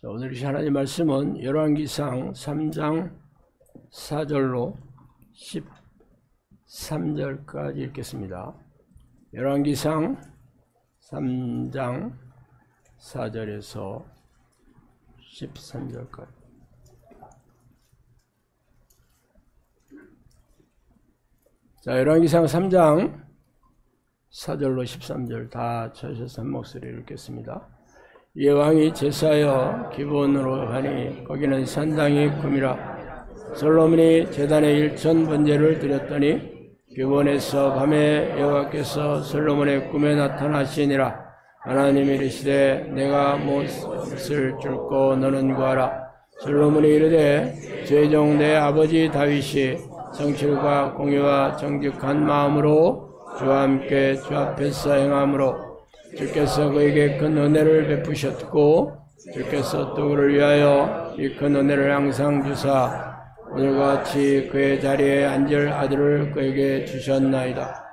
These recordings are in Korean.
자, 오늘 이 하나님 말씀은 열왕기상 3장 4절로 13절까지 읽겠습니다. 열왕기상 3장 4절에서 13절까지. 자, 열왕기상 3장 4절로 13절 다 쳐셔서 한 목소리를 읽겠습니다. 이에 왕이 제사하여 기브온으로 가니 거기는 산당이 굼이라. 솔로몬이 제단에 일천 번제를 드렸더니 기브온에서 밤에 여호와께서 솔로몬의 꿈에 나타나시니라. 하나님이 이르시되 내가 못을 줄고 너는 구하라. 솔로몬이 이르되 죄종 내 아버지 다윗이 성실과 공의와 정직한 마음으로 주와 함께 주 앞에서 행함으로 주께서 그에게 큰 은혜를 베푸셨고 주께서 또 그를 위하여 이 큰 은혜를 항상 주사 오늘과 같이 그의 자리에 앉을 아들을 그에게 주셨나이다.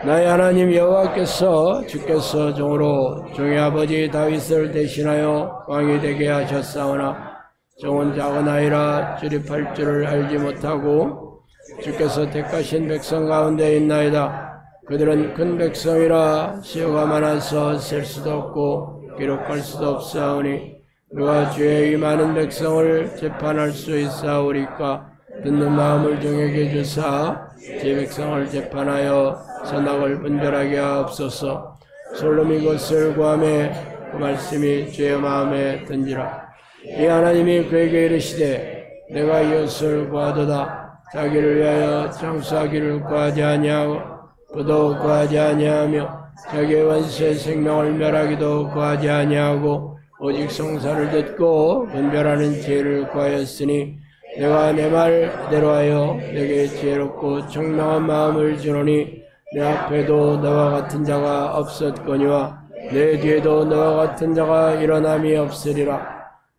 나의 하나님 여호와께서 주께서 종으로 종의 아버지 다윗을 대신하여 왕이 되게 하셨사오나 종은 작은 아이라 출입할 줄을 알지 못하고 주께서 택하신 백성 가운데 있나이다. 그들은 큰 백성이라 수요가 많아서 셀 수도 없고 기록할 수도 없사오니 누가 주의 이 많은 백성을 재판할 수 있사오리까. 듣는 마음을 종에게 주사 제 백성을 재판하여 선악을 분별하게 하옵소서. 솔로몬이 그것을 구하매 그 말씀이 주의 마음에 든지라. 이 하나님이 그에게 이르시되 내가 이것을 구하도다. 자기를 위하여 장수하기를 구하지 아니하고 그도 구하지 아니하며 자기의 원수의 생명을 멸하기도 구하지 아니하고 오직 성사를 듣고 분별하는 지혜를 구하였으니 내가 내 말대로 하여 내게 지혜롭고 청명한 마음을 주노니 내 앞에도 너와 같은 자가 없었거니와 내 뒤에도 너와 같은 자가 일어남이 없으리라.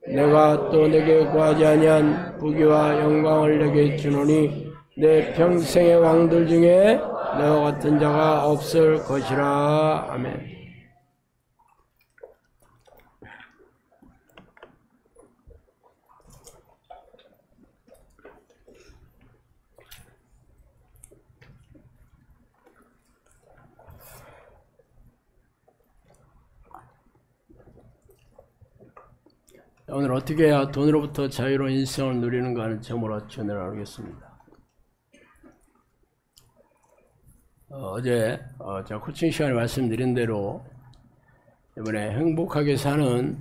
내가 또 내게 구하지 아니한 부귀와 영광을 내게 주노니 내 평생의 왕들 중에 너와 같은 자가 없을 것이라. 아멘. 오늘 어떻게 해야 돈으로부터 자유로운 인생을 누리는가 하는 점으로 전해를 하겠습니다. 어제 제가 코칭 시간에 말씀드린 대로 이번에 행복하게 사는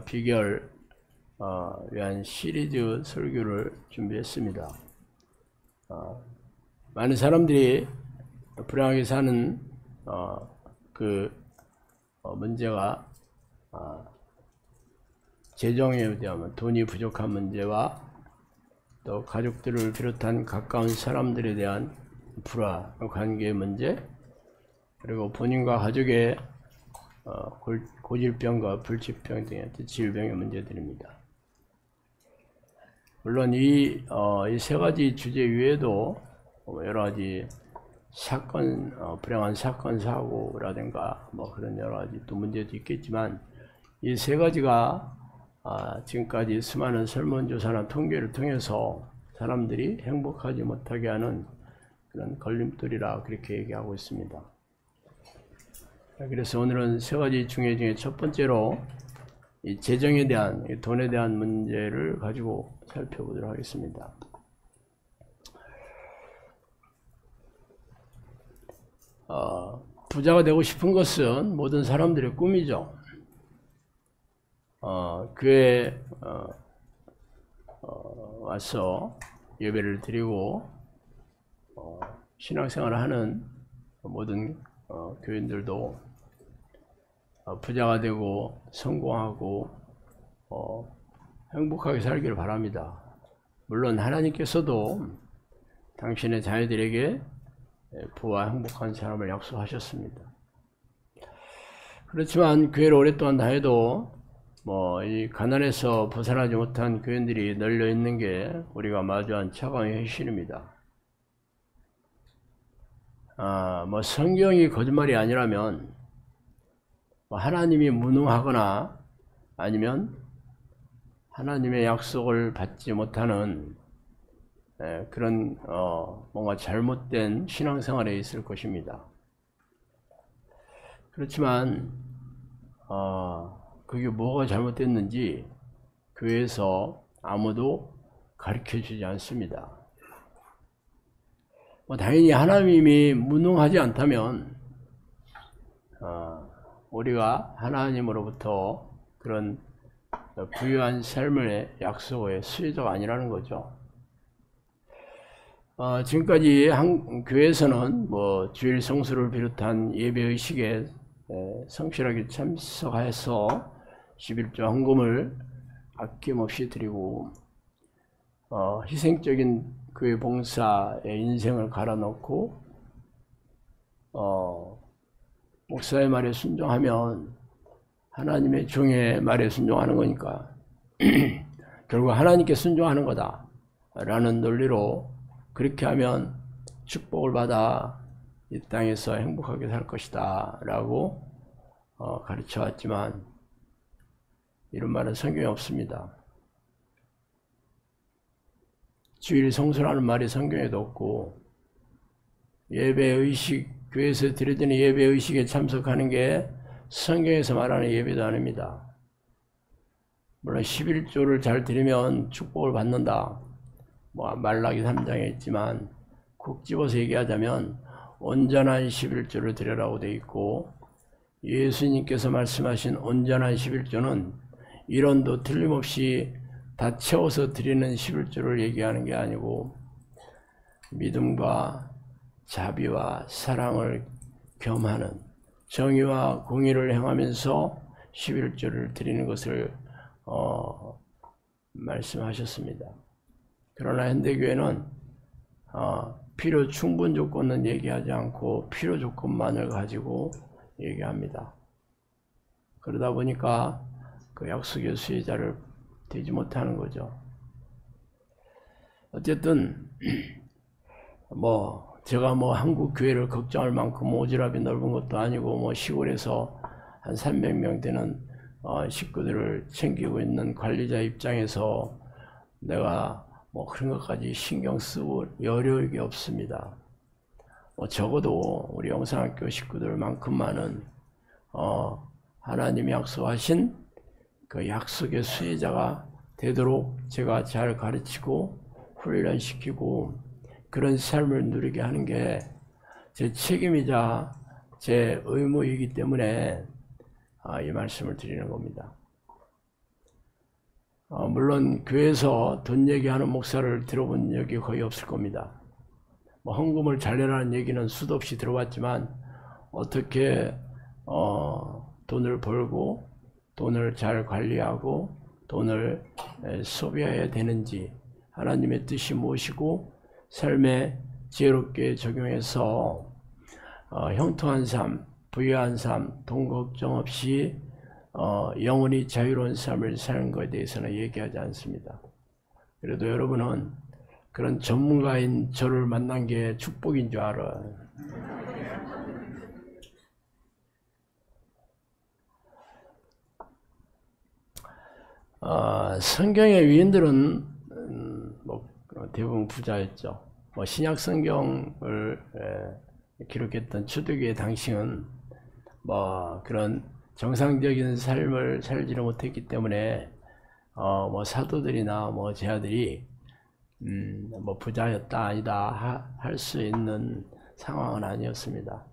비결 위한 시리즈 설교를 준비했습니다. 많은 사람들이 불행하게 사는 그 문제가 재정에 대한 돈이 부족한 문제와 또 가족들을 비롯한 가까운 사람들에 대한 불화, 관계의 문제, 그리고 본인과 가족의 고질병과 불치병 등의 질병의 문제들입니다. 물론 이 세 가지 주제 외에도 여러 가지 사건, 불행한 사건 사고라든가 그런 여러 가지 또 문제도 있겠지만 이 세 가지가 지금까지 수많은 설문조사나 통계를 통해서 사람들이 행복하지 못하게 하는 그런 걸림돌이라 그렇게 얘기하고 있습니다. 그래서 오늘은 세 가지 중에 첫 번째로 이 재정에 대한, 돈에 대한 문제를 가지고 살펴보도록 하겠습니다. 부자가 되고 싶은 것은 모든 사람들의 꿈이죠. 교회에 와서 예배를 드리고 신앙생활을 하는 모든 교인들도 부자가 되고 성공하고 행복하게 살기를 바랍니다. 물론 하나님께서도 당신의 자녀들에게 부와 행복한 사람을 약속하셨습니다. 그렇지만 교회를 오랫동안 다녀도 이 가난에서 벗어나지 못한 교인들이 널려 있는 게 우리가 마주한 차가운 현실입니다. 성경이 거짓말이 아니라면 하나님이 무능하거나 아니면 하나님의 약속을 받지 못하는 그런 뭔가 잘못된 신앙생활에 있을 것입니다. 그렇지만 그게 뭐가 잘못됐는지 교회에서 아무도 가르쳐주지 않습니다. 당연히 하나님이 무능하지 않다면 우리가 하나님으로부터 그런 부유한 삶의 약속의 수혜자가 아니라는 거죠. 지금까지 교회에서는 주일 성수를 비롯한 예배의식에 성실하게 참석해서 11조 헌금을 아낌없이 드리고 희생적인 교회 봉사의 인생을 갈아넣고 목사의 말에 순종하면 하나님의 종의 말에 순종하는 거니까 결국 하나님께 순종하는 거다 라는 논리로 그렇게 하면 축복을 받아 이 땅에서 행복하게 살 것이다 라고 가르쳐 왔지만 이런 말은 성경에 없습니다. 주일 성수라는 말이 성경에도 없고 예배의식, 교회에서 드려지는 예배의식에 참석하는 게 성경에서 말하는 예배도 아닙니다. 물론 11조를 잘 드리면 축복을 받는다. 말라기 3장에 있지만 콕 집어서 얘기하자면 온전한 11조를 드려라고 되어 있고 예수님께서 말씀하신 온전한 11조는 이론도 틀림없이 다 채워서 드리는 11조를 얘기하는 게 아니고 믿음과 자비와 사랑을 겸하는 정의와 공의를 행하면서 11조를 드리는 것을 말씀하셨습니다. 그러나 현대교회는 필요 충분 조건은 얘기하지 않고 필요 조건만을 가지고 얘기합니다. 그러다 보니까 그 약속의 수혜자를 되지 못하는 거죠. 어쨌든 제가 한국 교회를 걱정할 만큼 오지랖이 넓은 것도 아니고 시골에서 한 300명 되는 식구들을 챙기고 있는 관리자 입장에서 내가 그런 것까지 신경 쓰고 여력이 없습니다. 적어도 우리 영상학교 식구들만큼만은 하나님이 약속하신 그 약속의 수혜자가 되도록 제가 잘 가르치고 훈련시키고 그런 삶을 누리게 하는 게 제 책임이자 제 의무이기 때문에 이 말씀을 드리는 겁니다. 물론 교회에서 돈 얘기하는 목사를 들어본 적이 거의 없을 겁니다. 헌금을 잘 내라는 얘기는 수도 없이 들어봤지만 어떻게 돈을 벌고 돈을 잘 관리하고 돈을 소비해야 되는지 하나님의 뜻이 무엇이고 삶에 지혜롭게 적용해서 형통한 삶, 부유한 삶, 돈 걱정 없이 영원히 자유로운 삶을 사는 것에 대해서는 얘기하지 않습니다. 그래도 여러분은 그런 전문가인 저를 만난 게 축복인 줄 알아. 성경의 위인들은 대부분 부자였죠. 신약 성경을 기록했던 초대교회 당시는 그런 정상적인 삶을 살지를 못했기 때문에 사도들이나 제자들이 부자였다 아니다 할 수 있는 상황은 아니었습니다.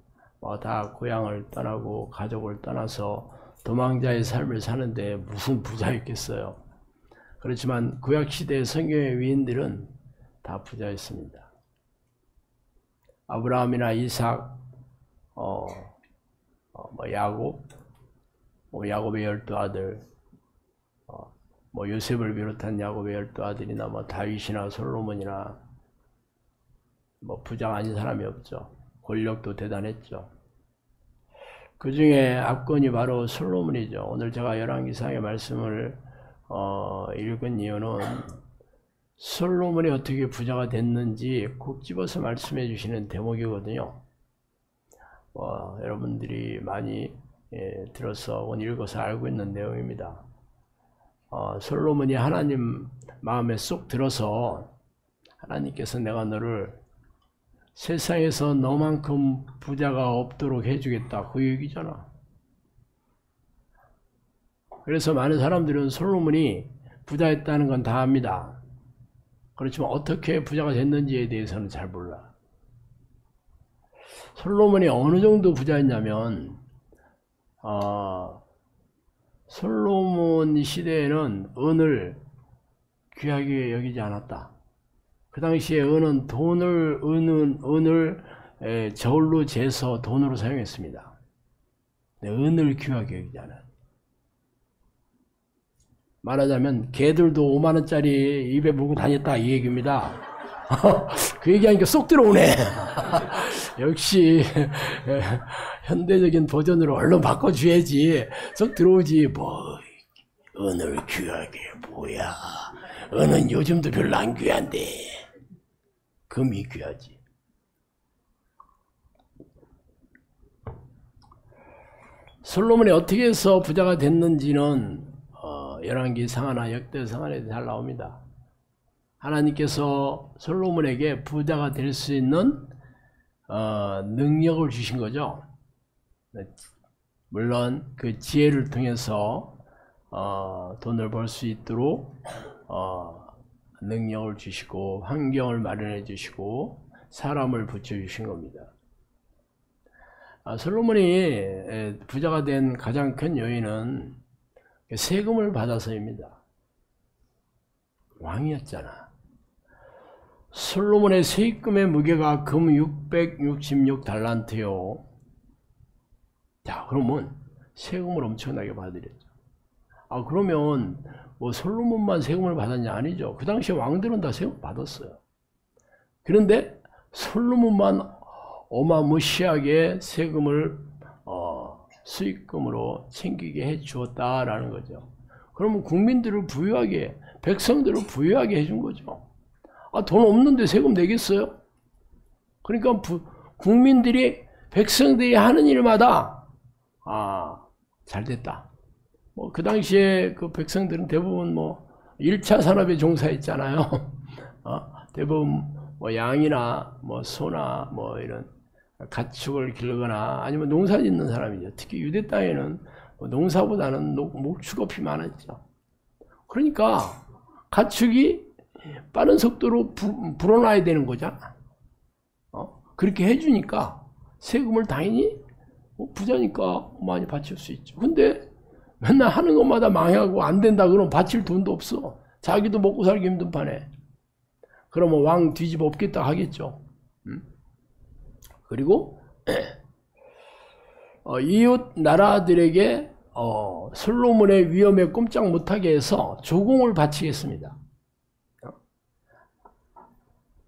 다 고향을 떠나고 가족을 떠나서 도망자의 삶을 사는데 무슨 부자였겠어요. 그렇지만 구약시대의 성경의 위인들은 다 부자였습니다. 아브라함이나 이삭, 야곱, 야곱의 12아들, 요셉을 비롯한 야곱의 12아들이나 다윗이나 솔로몬이나 부자가 아닌 사람이 없죠. 권력도 대단했죠. 그 중에 압권이 바로 솔로몬이죠. 오늘 제가 열왕기상의 말씀을 읽은 이유는 솔로몬이 어떻게 부자가 됐는지 콕 집어서 말씀해 주시는 대목이거든요. 여러분들이 많이 들어서 오늘 읽어서 알고 있는 내용입니다. 솔로몬이 하나님 마음에 쏙 들어서 하나님께서 내가 너를 세상에서 너만큼 부자가 없도록 해주겠다, 그 얘기잖아. 그래서 많은 사람들은 솔로몬이 부자였다는 건 다 압니다. 그렇지만 어떻게 부자가 됐는지에 대해서는 잘 몰라. 솔로몬이 어느 정도 부자였냐면 솔로몬 시대에는 은을 귀하게 여기지 않았다. 그 당시에 은은 은을 저울로 재서 돈으로 사용했습니다. 은을 귀하게 여기지 않아요. 말하자면 개들도 5만원짜리 입에 물고 다녔다, 이 얘기입니다. 그 얘기하니까 쏙 들어오네. 역시 현대적인 버전으로 얼른 바꿔줘야지 쏙 들어오지. 뭐 은을 귀하게 뭐야. 은은 요즘도 별로 안 귀한데 금이 귀하지. 솔로몬이 어떻게 해서 부자가 됐는지는 열왕기 상하나 역대상하나에 잘 나옵니다. 하나님께서 솔로몬에게 부자가 될 수 있는 능력을 주신 거죠. 물론 그 지혜를 통해서 돈을 벌 수 있도록 능력을 주시고 환경을 마련해 주시고 사람을 붙여주신 겁니다. 솔로몬이 부자가 된 가장 큰 요인은 세금을 받아서입니다. 왕이었잖아. 솔로몬의 세금의 무게가 금 666달란트요. 자, 그러면 세금을 엄청나게 받으랬죠. 그러면 뭐 솔로몬만 세금을 받았냐? 아니죠. 그 당시에 왕들은 다 세금 받았어요. 그런데 솔로몬만 어마무시하게 세금을 수익금으로 챙기게 해 주었다라는 거죠. 그러면 국민들을 부유하게, 백성들을 부유하게 해준 거죠. 돈 없는데 세금 내겠어요? 그러니까 국민들이, 백성들이 하는 일마다 잘 됐다. 뭐 그 당시에 그 백성들은 대부분 뭐 1차 산업에 종사했잖아요. 대부분 뭐 양이나 뭐 소나 뭐 이런 가축을 기르거나 아니면 농사 짓는 사람이죠. 특히 유대 땅에는 농사보다는 목축업이 많았죠. 그러니까 가축이 빠른 속도로 불어나야 되는 거잖아. 그렇게 해주니까 세금을 당연히 부자니까 많이 바칠 수 있죠. 근데 맨날 하는 것마다 망하고 안 된다 그러면 바칠 돈도 없어. 자기도 먹고 살기 힘든 판에. 그러면 왕 뒤집어 엎겠다 하겠죠. 그리고 이웃 나라들에게 솔로몬의 위험에 꼼짝 못하게 해서 조공을 바치겠습니다.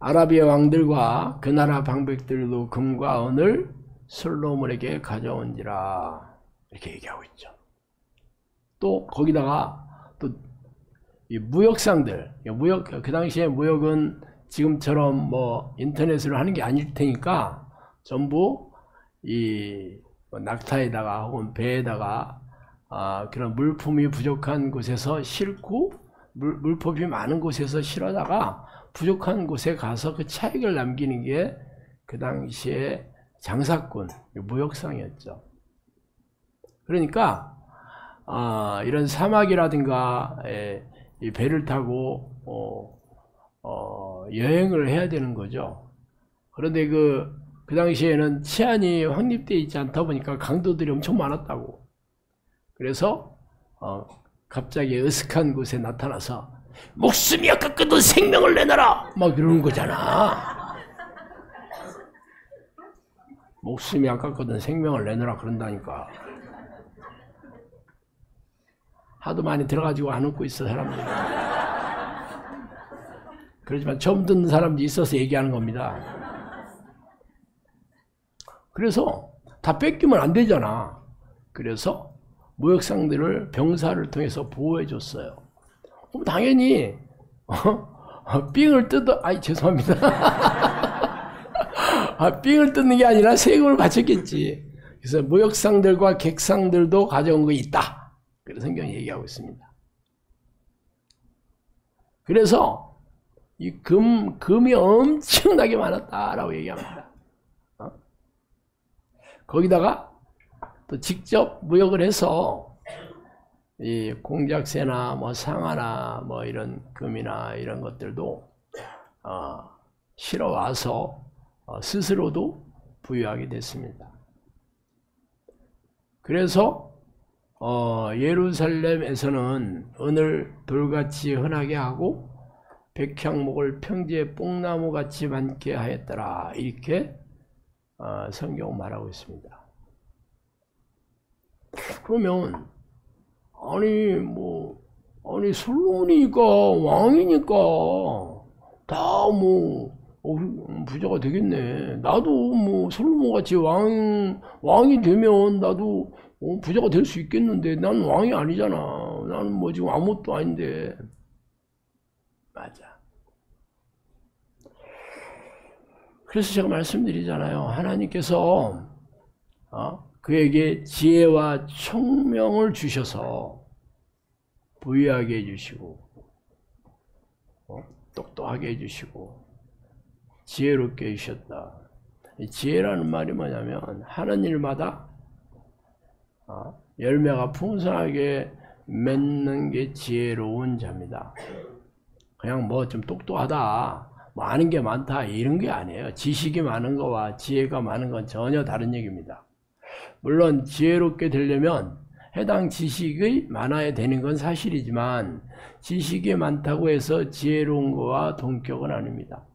아라비아 왕들과 그 나라 방백들도 금과 은을 솔로몬에게 가져온지라, 이렇게 얘기하고 있죠. 또 거기다가 또 이 무역상들, 그 당시에 무역은 지금처럼 뭐 인터넷으로 하는 게 아닐 테니까 전부 이 낙타에다가 혹은 배에다가 그런 물품이 부족한 곳에서 싣고 물품이 많은 곳에서 실어다가 부족한 곳에 가서 그 차익을 남기는 게 그 당시에 장사꾼, 무역상이었죠. 그러니까 이런 사막이라든가 이 배를 타고 여행을 해야 되는 거죠. 그런데 그 당시에는 치안이 확립되어 있지 않다 보니까 강도들이 엄청 많았다고. 그래서 갑자기 으슥한 곳에 나타나서 목숨이 아깝거든 생명을 내놔라 막 이러는 거잖아. 목숨이 아깝거든 생명을 내놔라 그런다니까. 하도 많이 들어가지고 안 웃고 있어 사람들이. 그렇지만 처음 듣는 사람들이 있어서 얘기하는 겁니다. 그래서 다 뺏기면 안 되잖아. 그래서 무역상들을 병사를 통해서 보호해 줬어요. 그럼 당연히 삥을 뜯어, 죄송합니다. 삥을 뜯는 게 아니라 세금을 바쳤겠지. 그래서 무역상들과 객상들도 가져온 거 있다. 그래서 성경이 얘기하고 있습니다. 그래서 이 금이 엄청나게 많았다라고 얘기합니다. 거기다가 또 직접 무역을 해서 이 공작새나 뭐 상아나 뭐 이런 금이나 이런 것들도 실어 와서 스스로도 부유하게 됐습니다. 그래서 예루살렘에서는 은을 돌같이 흔하게 하고 백향목을 평지에 뽕나무같이 많게 하였더라. 이렇게 성경은 말하고 있습니다. 그러면 아니 솔로몬이니까 왕이니까 다 부자가 되겠네. 나도 솔로몬같이 왕이 되면 나도 부자가 될 수 있겠는데 난 왕이 아니잖아. 나는 지금 아무것도 아닌데. 맞아. 그래서 제가 말씀드리잖아요. 하나님께서 그에게 지혜와 총명을 주셔서 부유하게 해주시고 똑똑하게 해주시고 지혜롭게 해주셨다. 이 지혜라는 말이 뭐냐면 하는 일마다 열매가 풍성하게 맺는 게 지혜로운 자입니다. 그냥 좀 똑똑하다, 아는 게 많다 이런 게 아니에요. 지식이 많은 거와 지혜가 많은 건 전혀 다른 얘기입니다. 물론 지혜롭게 되려면 해당 지식이 많아야 되는 건 사실이지만 지식이 많다고 해서 지혜로운 거와 동격은 아닙니다.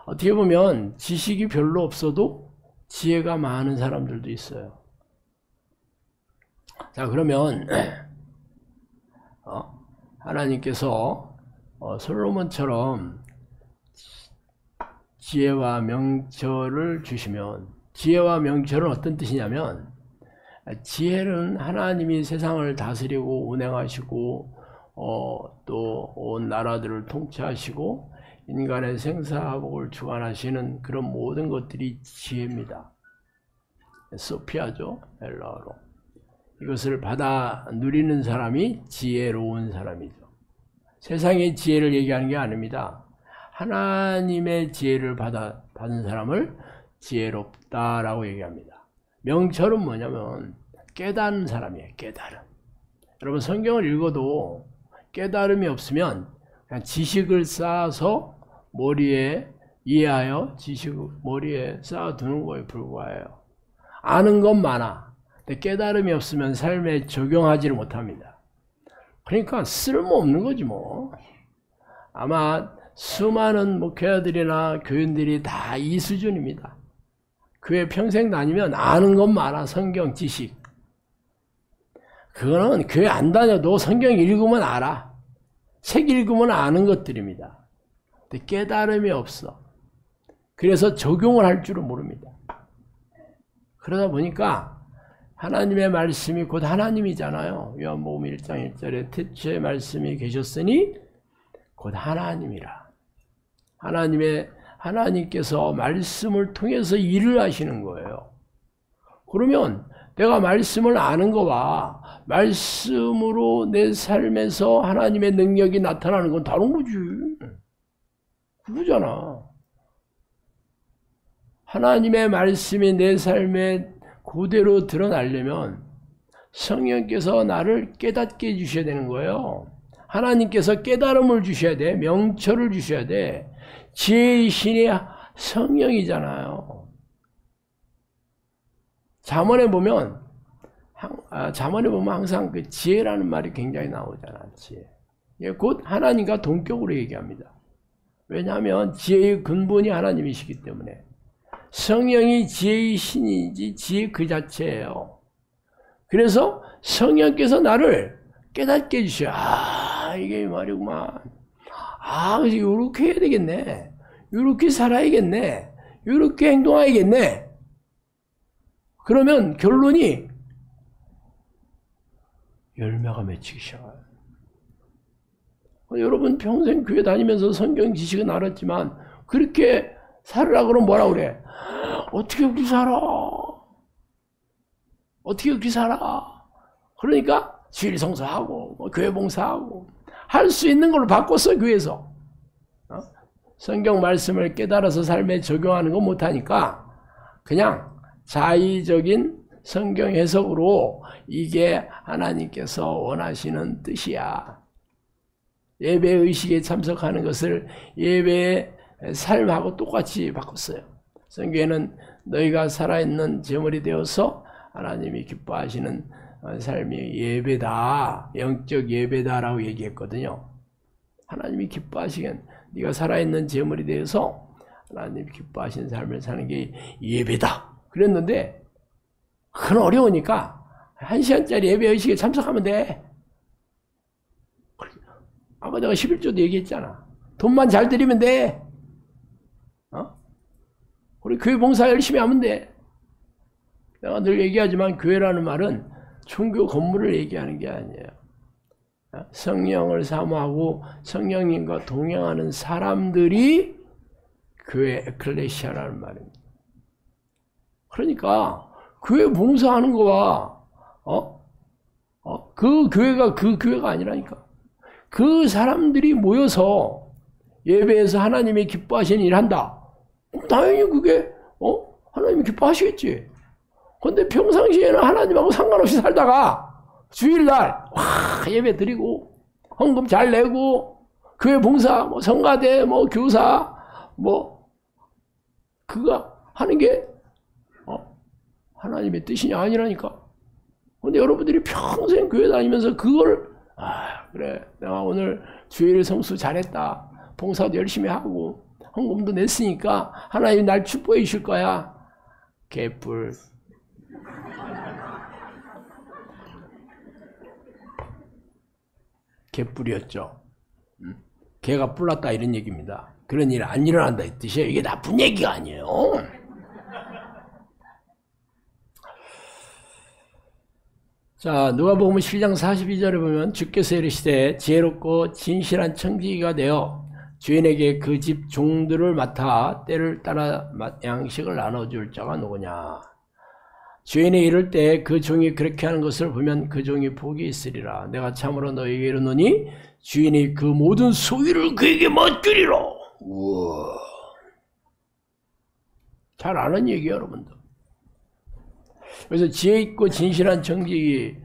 어떻게 보면 지식이 별로 없어도 지혜가 많은 사람들도 있어요. 자, 그러면 하나님께서 솔로몬처럼 지혜와 명철을 주시면, 지혜와 명철은 어떤 뜻이냐면 지혜는 하나님이 세상을 다스리고 운행하시고 또 온 나라들을 통치하시고 인간의 생사복을 주관하시는 그런 모든 것들이 지혜입니다. 소피아죠, 헬라어로. 이것을 받아 누리는 사람이 지혜로운 사람이죠. 세상의 지혜를 얘기하는 게 아닙니다. 하나님의 지혜를 받은 사람을 지혜롭다라고 얘기합니다. 명철은 뭐냐면 깨달은 사람이에요. 깨달음. 여러분 성경을 읽어도 깨달음이 없으면 그냥 지식을 쌓아서 머리에 이해하여 지식을 머리에 쌓아두는 거에 불과해요. 아는 건 많아. 근데 깨달음이 없으면 삶에 적용하지를 못합니다. 그러니까 쓸모없는 거지 뭐. 아마 수많은 목회자들이나 교인들이 다 이 수준입니다. 교회 평생 다니면 아는 건 많아. 성경 지식. 그거는 교회 안 다녀도 성경 읽으면 알아. 책 읽으면 아는 것들입니다. 근데 깨달음이 없어. 그래서 적용을 할 줄은 모릅니다. 그러다 보니까 하나님의 말씀이 곧 하나님이잖아요. 요한복음 1장 1절에 태초에 말씀이 계셨으니 곧 하나님이라. 하나님께서 말씀을 통해서 일을 하시는 거예요. 그러면 내가 말씀을 아는 거와 말씀으로 내 삶에서 하나님의 능력이 나타나는 건 다른 거지. 그거잖아. 하나님의 말씀이 내 삶에 그대로 드러나려면 성령께서 나를 깨닫게 해주셔야 되는 거예요. 하나님께서 깨달음을 주셔야 돼. 명철을 주셔야 돼. 지혜의 신이 성령이잖아요. 잠언에 보면 항상 그 지혜라는 말이 굉장히 나오잖아. 지혜. 곧 하나님과 동격으로 얘기합니다. 왜냐하면 지혜의 근본이 하나님이시기 때문에. 성령이 지혜의 신이지 지혜 그 자체예요. 그래서 성령께서 나를 깨닫게 해주셔요. 이게 말이구만. 이렇게 해야 되겠네. 이렇게 살아야겠네. 이렇게 행동해야겠네. 그러면 결론이 열매가 맺히기 시작해요. 여러분 평생 교회 다니면서 성경 지식은 알았지만 그렇게 살으라 그러면 뭐라 그래? 어떻게 그렇게 살아? 어떻게 그렇게 살아? 그러니까 주일 성수하고 교회 봉사하고 할 수 있는 걸로 바꿨어, 교회에서. 성경 말씀을 깨달아서 삶에 적용하는 거 못하니까 그냥 자의적인 성경 해석으로 이게 하나님께서 원하시는 뜻이야. 예배 의식에 참석하는 것을 예배의 삶하고 똑같이 바꿨어요. 성경에는 너희가 살아있는 제물이 되어서 하나님이 기뻐하시는 삶이 예배다, 영적 예배다라고 얘기했거든요. 하나님이 기뻐하시긴 네가 살아있는 제물이 되어서 하나님이 기뻐하시는 삶을 사는 게 예배다 그랬는데, 그건 어려우니까 1시간짜리 예배 의식에 참석하면 돼. 아까 내가 11조도 얘기했잖아. 돈만 잘 드리면 돼. 우리 교회 봉사 열심히 하면 돼. 내가 늘 얘기하지만 교회라는 말은 종교 건물을 얘기하는 게 아니에요. 성령을 사모하고 성령님과 동행하는 사람들이 교회 에클레시아라는 말입니다. 그러니까 교회 봉사하는 거와 그 교회가 그 교회가 아니라니까. 그 사람들이 모여서 예배에서 하나님이 기뻐하시는 일을 한다. 당연히 그게 하나님이 기뻐하시겠지. 근데 평상시에는 하나님하고 상관없이 살다가 주일날 예배 드리고 헌금 잘 내고 교회 봉사 뭐 성가대 뭐 교사 뭐 그거 하는 게 하나님의 뜻이냐 아니라니까. 근데 여러분들이 평생 교회 다니면서 그걸 그래 내가 오늘 주일 성수 잘했다, 봉사도 열심히 하고 헌금도 냈으니까 하나님 날 축복해 주실 거야. 개뿔. 개뿔이었죠. 개가 뿔났다 이런 얘기입니다. 그런 일 안 일어난다 이 뜻이에요. 이게 나쁜 얘기가 아니에요. 자, 누가복음 7장 42절에 보면 주께서 이르시되 지혜롭고 진실한 청지기가 되어 주인에게 그 집 종들을 맡아 때를 따라 양식을 나눠줄 자가 누구냐. 주인이 이를 때 그 종이 그렇게 하는 것을 보면 그 종이 복이 있으리라. 내가 참으로 너에게 이르노니 주인이 그 모든 소유를 그에게 맡기리라. 우와. 잘 아는 얘기예요, 여러분들. 그래서 지혜 있고 진실한 청지기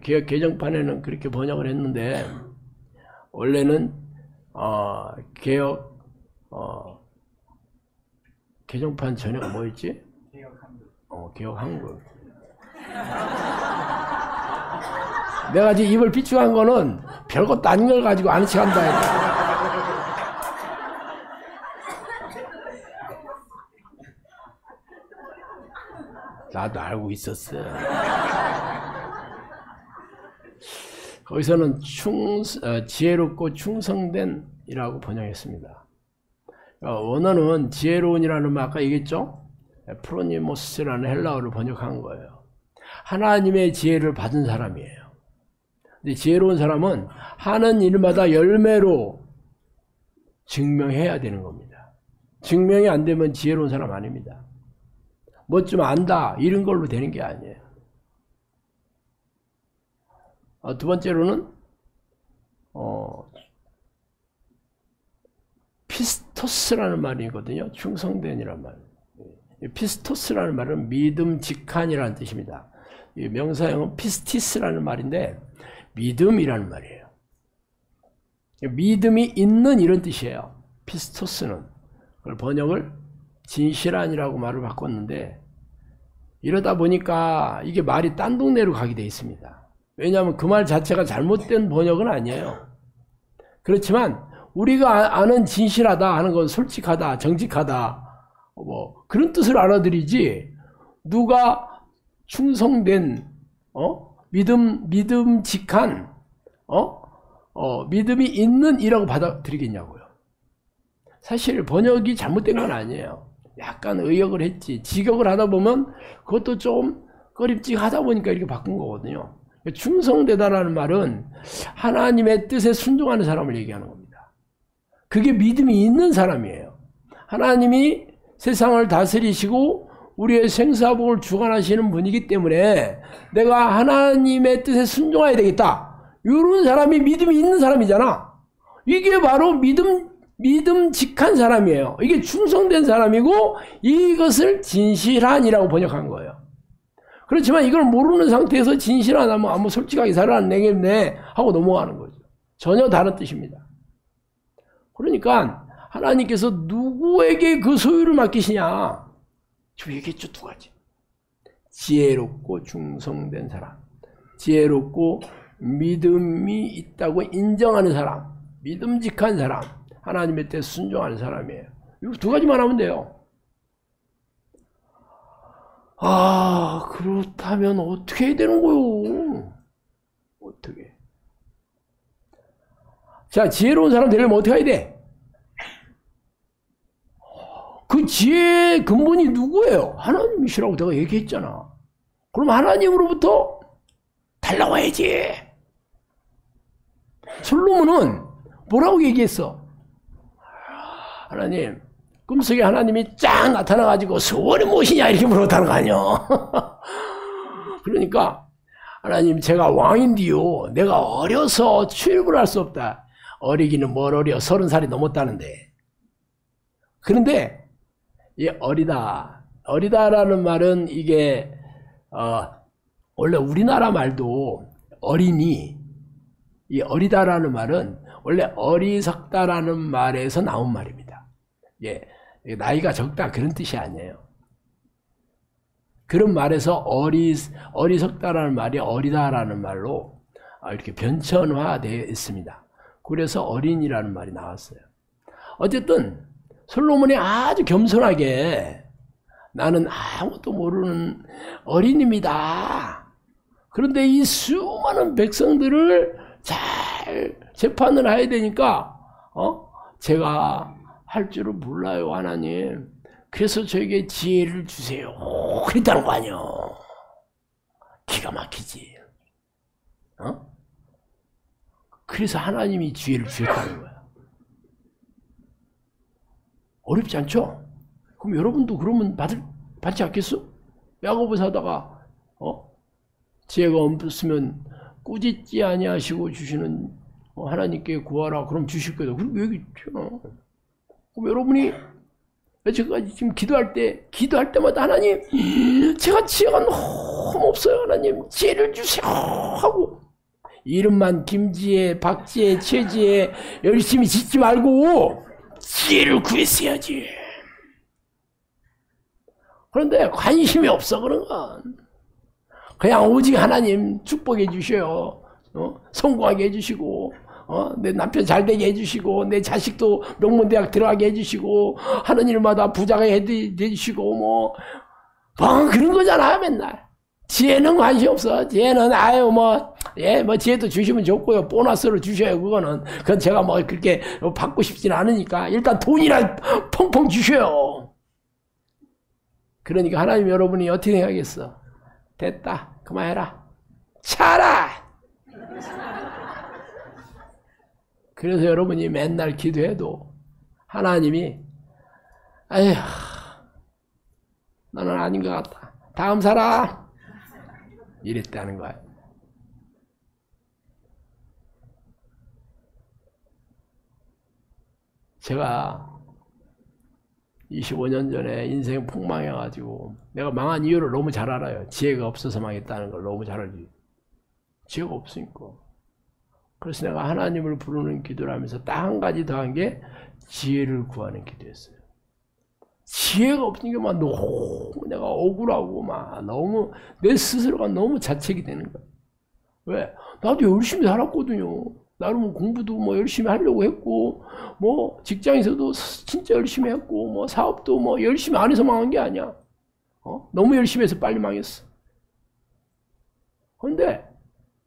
개혁 개정판에는 그렇게 번역을 했는데, 원래는 개혁 개정판 전혀가 뭐였지? 개혁 한글. 내가 지금 입을 비추한 거는 별것도 아닌 걸 가지고 아는 척 한다. 나도 알고 있었어. 거기서는 지혜롭고 충성된 이라고 번역했습니다. 원어는 지혜로운이라는 말 아까 얘기했죠? 프로니모스라는 헬라어를 번역한 거예요. 하나님의 지혜를 받은 사람이에요. 근데 지혜로운 사람은 하는 일마다 열매로 증명해야 되는 겁니다. 증명이 안 되면 지혜로운 사람 아닙니다. 뭐 좀 안다 이런 걸로 되는 게 아니에요. 두 번째로는 피스토스라는 말이거든요. 충성된이라는 말. 피스토스라는 말은 믿음직한이라는 뜻입니다. 명사형은 피스티스라는 말인데 믿음이라는 말이에요. 믿음이 있는 이런 뜻이에요. 피스토스는. 그걸 번역을 진실한이라고 말을 바꿨는데, 이러다 보니까 이게 말이 딴 동네로 가게 돼 있습니다. 왜냐하면 그 말 자체가 잘못된 번역은 아니에요. 그렇지만 우리가 아는 진실하다 하는 건 솔직하다, 정직하다 뭐 그런 뜻을 알아들이지, 누가 충성된 믿음직한 믿음이 있는 이라고 받아들이겠냐고요. 사실 번역이 잘못된 건 아니에요. 약간 의역을 했지, 직역을 하다 보면 그것도 좀 꺼림칙하다 보니까 이렇게 바꾼 거거든요. 충성되다라는 말은 하나님의 뜻에 순종하는 사람을 얘기하는 겁니다. 그게 믿음이 있는 사람이에요. 하나님이 세상을 다스리시고 우리의 생사복을 주관하시는 분이기 때문에 내가 하나님의 뜻에 순종해야 되겠다, 이런 사람이 믿음이 있는 사람이잖아. 이게 바로 믿음직한 사람이에요. 이게 충성된 사람이고 이것을 진실한이라고 번역한 거예요. 그렇지만 이걸 모르는 상태에서 진실하다면 아무 솔직하게 살아내겠네 하고 넘어가는 거죠. 전혀 다른 뜻입니다. 그러니까 하나님께서 누구에게 그 소유를 맡기시냐? 저 얘기했죠, 두 가지. 지혜롭고 충성된 사람, 지혜롭고 믿음이 있다고 인정하는 사람, 믿음직한 사람, 하나님의 뜻에 순종하는 사람이에요. 이 두 가지만 하면 돼요. 아, 그렇다면 어떻게 해야 되는 거요? 어떻게? 자, 지혜로운 사람 되려면 어떻게 해야 돼? 그 지혜의 근본이 누구예요? 하나님이시라고 내가 얘기했잖아. 그럼 하나님으로부터 달라와야지. 솔로몬은 뭐라고 얘기했어? 하나님, 꿈속에 하나님이 쫙 나타나가지고 소원이 무엇이냐 이렇게 물어봤다는 거 아니야. 그러니까 하나님, 제가 왕인데요, 내가 어려서 출입을 할 수 없다. 어리기는 뭘 어려, 30살이 넘었다는데. 그런데 이 어리다라는 말은 이게 원래 우리나라 말도 어린이, 이 어리다라는 말은 원래 어리석다라는 말에서 나온 말입니다. 예, 나이가 적다 그런 뜻이 아니에요. 그런 말에서 어리석다라는 말이 어리다라는 말로 이렇게 변천화되어 있습니다. 그래서 어린이라는 말이 나왔어요. 어쨌든 솔로몬이 아주 겸손하게 나는 아무것도 모르는 어린입니다. 그런데 이 수많은 백성들을 잘 재판을 해야 되니까 제가 할 줄을 몰라요, 하나님. 그래서 저에게 지혜를 주세요. 그랬다는 거 아니야. 기가 막히지. 그래서 하나님이 지혜를 주셨다는 거야. 어렵지 않죠? 그럼 여러분도 그러면 받지 않겠어? 야고보서 하다가 지혜가 없으면 꾸짖지 아니하시고 주시는 하나님께 구하라. 그럼 주실 거다. 그리고 여기 있잖아. 그럼 여러분이 제가 지금 기도할 때마다 하나님, 제가 지혜가 너무 없어요. 하나님, 지혜를 주세요. 하고 이름만 김지혜, 박지혜, 최지혜 열심히 짓지 말고 지혜를 구했어야지. 그런데 관심이 없어, 그런 건. 그냥 오직 하나님 축복해 주셔요. 성공하게 해주시고, 내 남편 잘 되게 해주시고, 내 자식도 명문대학 들어가게 해주시고, 하는 일마다 부자가 해주시고, 그런 거잖아, 맨날. 지혜는 관심 없어. 지혜는, 지혜도 주시면 좋고요. 보너스를 주셔요, 그거는. 그건 제가 그렇게 받고 싶진 않으니까. 일단 돈이나 펑펑 주셔요. 그러니까 하나님 여러분이 어떻게 생각하겠어? 됐다. 그만해라. 차라! 그래서 여러분이 맨날 기도해도 하나님이 아휴, 너는 아닌 것 같다. 다음 사람! 이랬다는 거야. 제가 25년 전에 인생 폭망해가지고 내가 망한 이유를 너무 잘 알아요. 지혜가 없어서 망했다는 걸 너무 잘 알지. 지혜가 없으니까. 그래서 내가 하나님을 부르는 기도를 하면서 딱 한 가지 더 한 게 지혜를 구하는 기도였어요. 지혜가 없으니까 너무 내가 억울하고 너무 내 스스로가 너무 자책이 되는 거야. 왜? 나도 열심히 살았거든요. 나름 공부도 열심히 하려고 했고, 직장에서도 진짜 열심히 했고, 사업도 열심히 안 해서 망한 게 아니야. 너무 열심히 해서 빨리 망했어. 그런데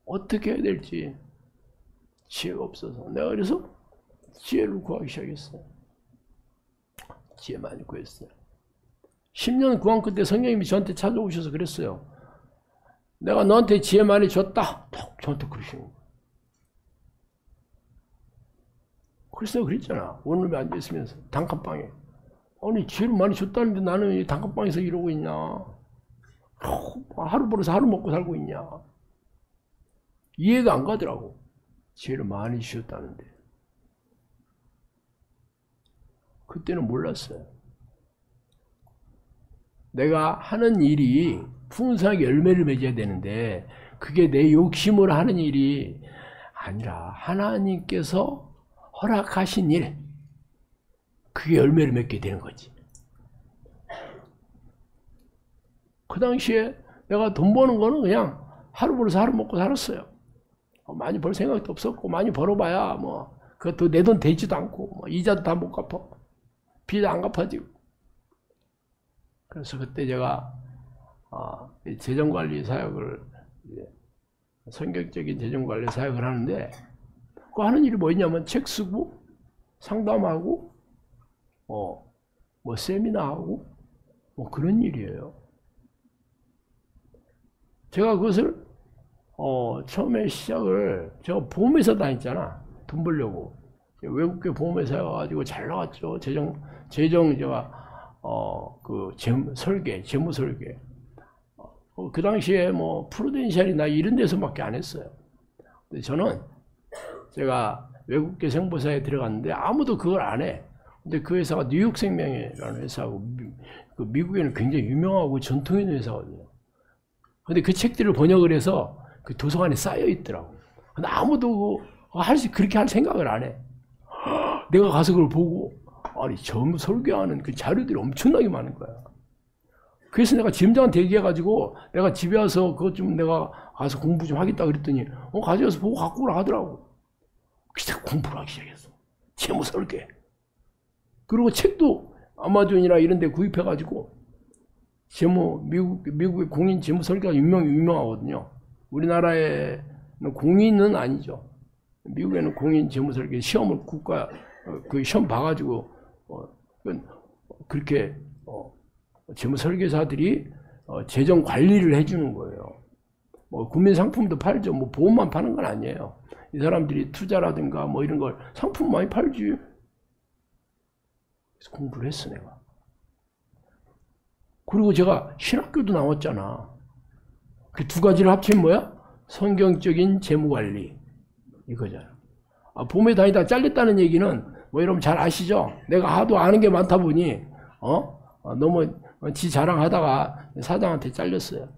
어떻게 해야 될지 지혜가 없어서 내가 그래서 지혜를 구하기 시작했어요. 지혜 많이 구했어요. 10년 구한 끝에 성령님이 저한테 찾아오셔서 그랬어요. 내가 너한테 지혜 많이 줬다. 딱 저한테 그러시는 거예요. 그래서 내가 그랬잖아. 원룸에 앉아있으면서 단칸방에. 아니 지혜를 많이 줬다는데 나는 이 단칸방에서 이러고 있냐. 하루 벌어서 하루 먹고 살고 있냐. 이해가 안 가더라고. 죄를 많이 지었다는데. 그때는 몰랐어요. 내가 하는 일이 풍성하게 열매를 맺어야 되는데 그게 내 욕심으로 하는 일이 아니라 하나님께서 허락하신 일, 그게 열매를 맺게 되는 거지. 그 당시에 내가 돈 버는 거는 그냥 하루 벌어서 하루 먹고 살았어요. 많이 벌 생각도 없었고, 많이 벌어봐야 뭐 그것도 내 돈 되지도 않고, 뭐 이자도 다 못 갚아, 빚도 안 갚아지고. 그래서 그때 제가 재정관리 사역을, 성격적인 재정관리 사역을 하는데, 그 하는 일이 뭐였냐면 책 쓰고 상담하고 뭐 세미나하고 뭐 그런 일이에요. 제가 그것을 처음에 시작을, 제가 보험회사 다녔잖아. 돈 벌려고. 외국계 보험회사 가가지고 잘 나왔죠. 재정 제가 재무 설계. 그 당시에 뭐 프루덴셜이나 이런 데서밖에 안 했어요. 근데 저는 제가 외국계 정보사에 들어갔는데 아무도 그걸 안 해. 근데 그 회사가 뉴욕생명이라는 회사고, 그 미국에는 굉장히 유명하고 전통 있는 회사거든요. 근데 그 책들을 번역을 해서 그 도서관에 쌓여 있더라고. 근데 아무도 그렇게 할 생각을 안 해. 내가 가서 그걸 보고, 아니, 전부 설교하는 그 자료들이 엄청나게 많은 거야. 그래서 내가 지점장한테 얘기해가지고, 내가 집에 와서 그것 좀 내가 가서 공부 좀 하겠다 그랬더니, 가져와서 보고 갖고 오라 하더라고. 그래서 공부를 하기 시작했어. 재무 설계. 그리고 책도 아마존이나 이런 데 구입해가지고, 미국의 공인 재무 설계가 유명하거든요. 우리나라에는 공인은 아니죠. 미국에는 공인 재무 설계 시험을 그 시험 봐가지고, 그렇게, 재무 설계사들이 재정 관리를 해주는 거예요. 뭐 국민 상품도 팔죠. 뭐 보험만 파는 건 아니에요. 이 사람들이 투자라든가 뭐 이런 걸 상품 많이 팔지. 그래서 공부를 했어, 내가. 그리고 제가 신학교도 나왔잖아. 그 두 가지를 합치면 뭐야? 성경적인 재무관리. 이거잖아. 봄에 다니다 잘렸다는 얘기는 뭐 여러분 잘 아시죠? 내가 하도 아는 게 많다 보니 너무 지 자랑하다가 사장한테 잘렸어요.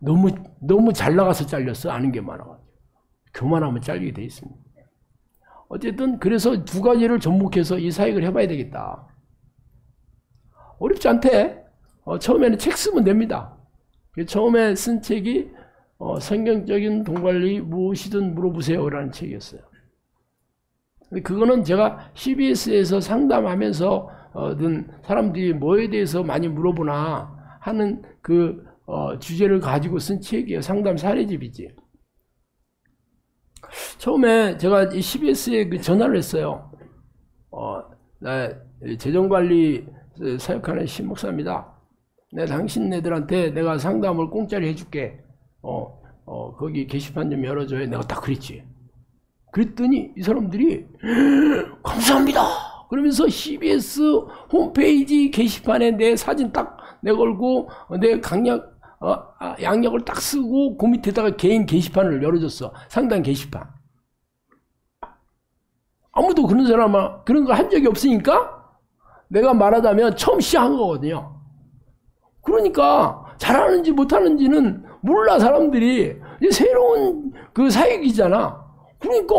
너무 잘 나가서 잘렸어. 아는 게 많아가지고. 교만하면 잘리게 돼 있습니다. 어쨌든 그래서 두 가지를 접목해서 이 사역을 해봐야 되겠다. 어렵지 않대. 처음에는 책 쓰면 됩니다. 처음에 쓴 책이 성경적인 돈관리 무엇이든 물어보세요라는 책이었어요. 그거는 제가 CBS에서 상담하면서 사람들이 뭐에 대해서 많이 물어보나 하는 그 주제를 가지고 쓴 책이에요. 상담 사례집이지. 처음에 제가 이 CBS에 그 전화를 했어요. 나 재정관리 사역하는 신목사입니다. 당신네들한테 내가 상담을 공짜로 해줄게. 거기 게시판 좀 열어줘요. 내가 딱 그랬지. 그랬더니 이 사람들이 감사합니다. 그러면서 CBS 홈페이지 게시판에 내 사진 딱 내걸고 내 강약 양력을 딱 쓰고 그 밑에다가 개인 게시판을 열어줬어. 상담 게시판. 아무도 그런 그런 거 한 적이 없으니까 내가 말하자면 처음 시작한 거거든요. 그러니까 잘하는지 못하는지는 몰라. 사람들이 이제 새로운 그 사역이잖아. 그러니까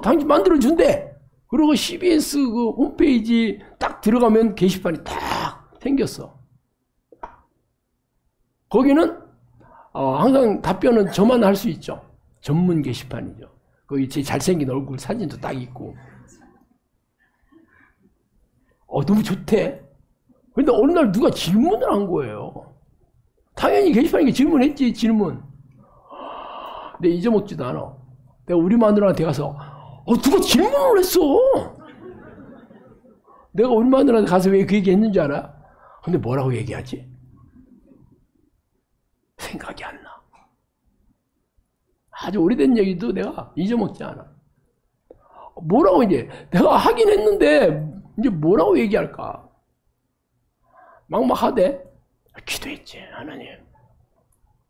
당신 만들어준대. 그리고 CBS 그 홈페이지 딱 들어가면 게시판이 딱 생겼어. 거기는 항상 답변은 저만 할 수 있죠. 전문 게시판이죠. 거기 제 잘생긴 얼굴 사진도 딱 있고. 너무 좋대. 근데 어느 날 누가 질문을 한 거예요. 당연히 게시판이니까 질문했지, 질문. 내가 잊어먹지도 않아. 내가 우리 마누라한테 가서 누가 질문을 했어. 내가 우리 마누라한테 가서 왜 그 얘기 했는 줄 알아? 근데 뭐라고 얘기하지? 생각이 안 나. 아주 오래된 얘기도 내가 잊어먹지 않아. 뭐라고 이제 내가 하긴 했는데 이제 뭐라고 얘기할까? 막막하대. 기도했지. 하나님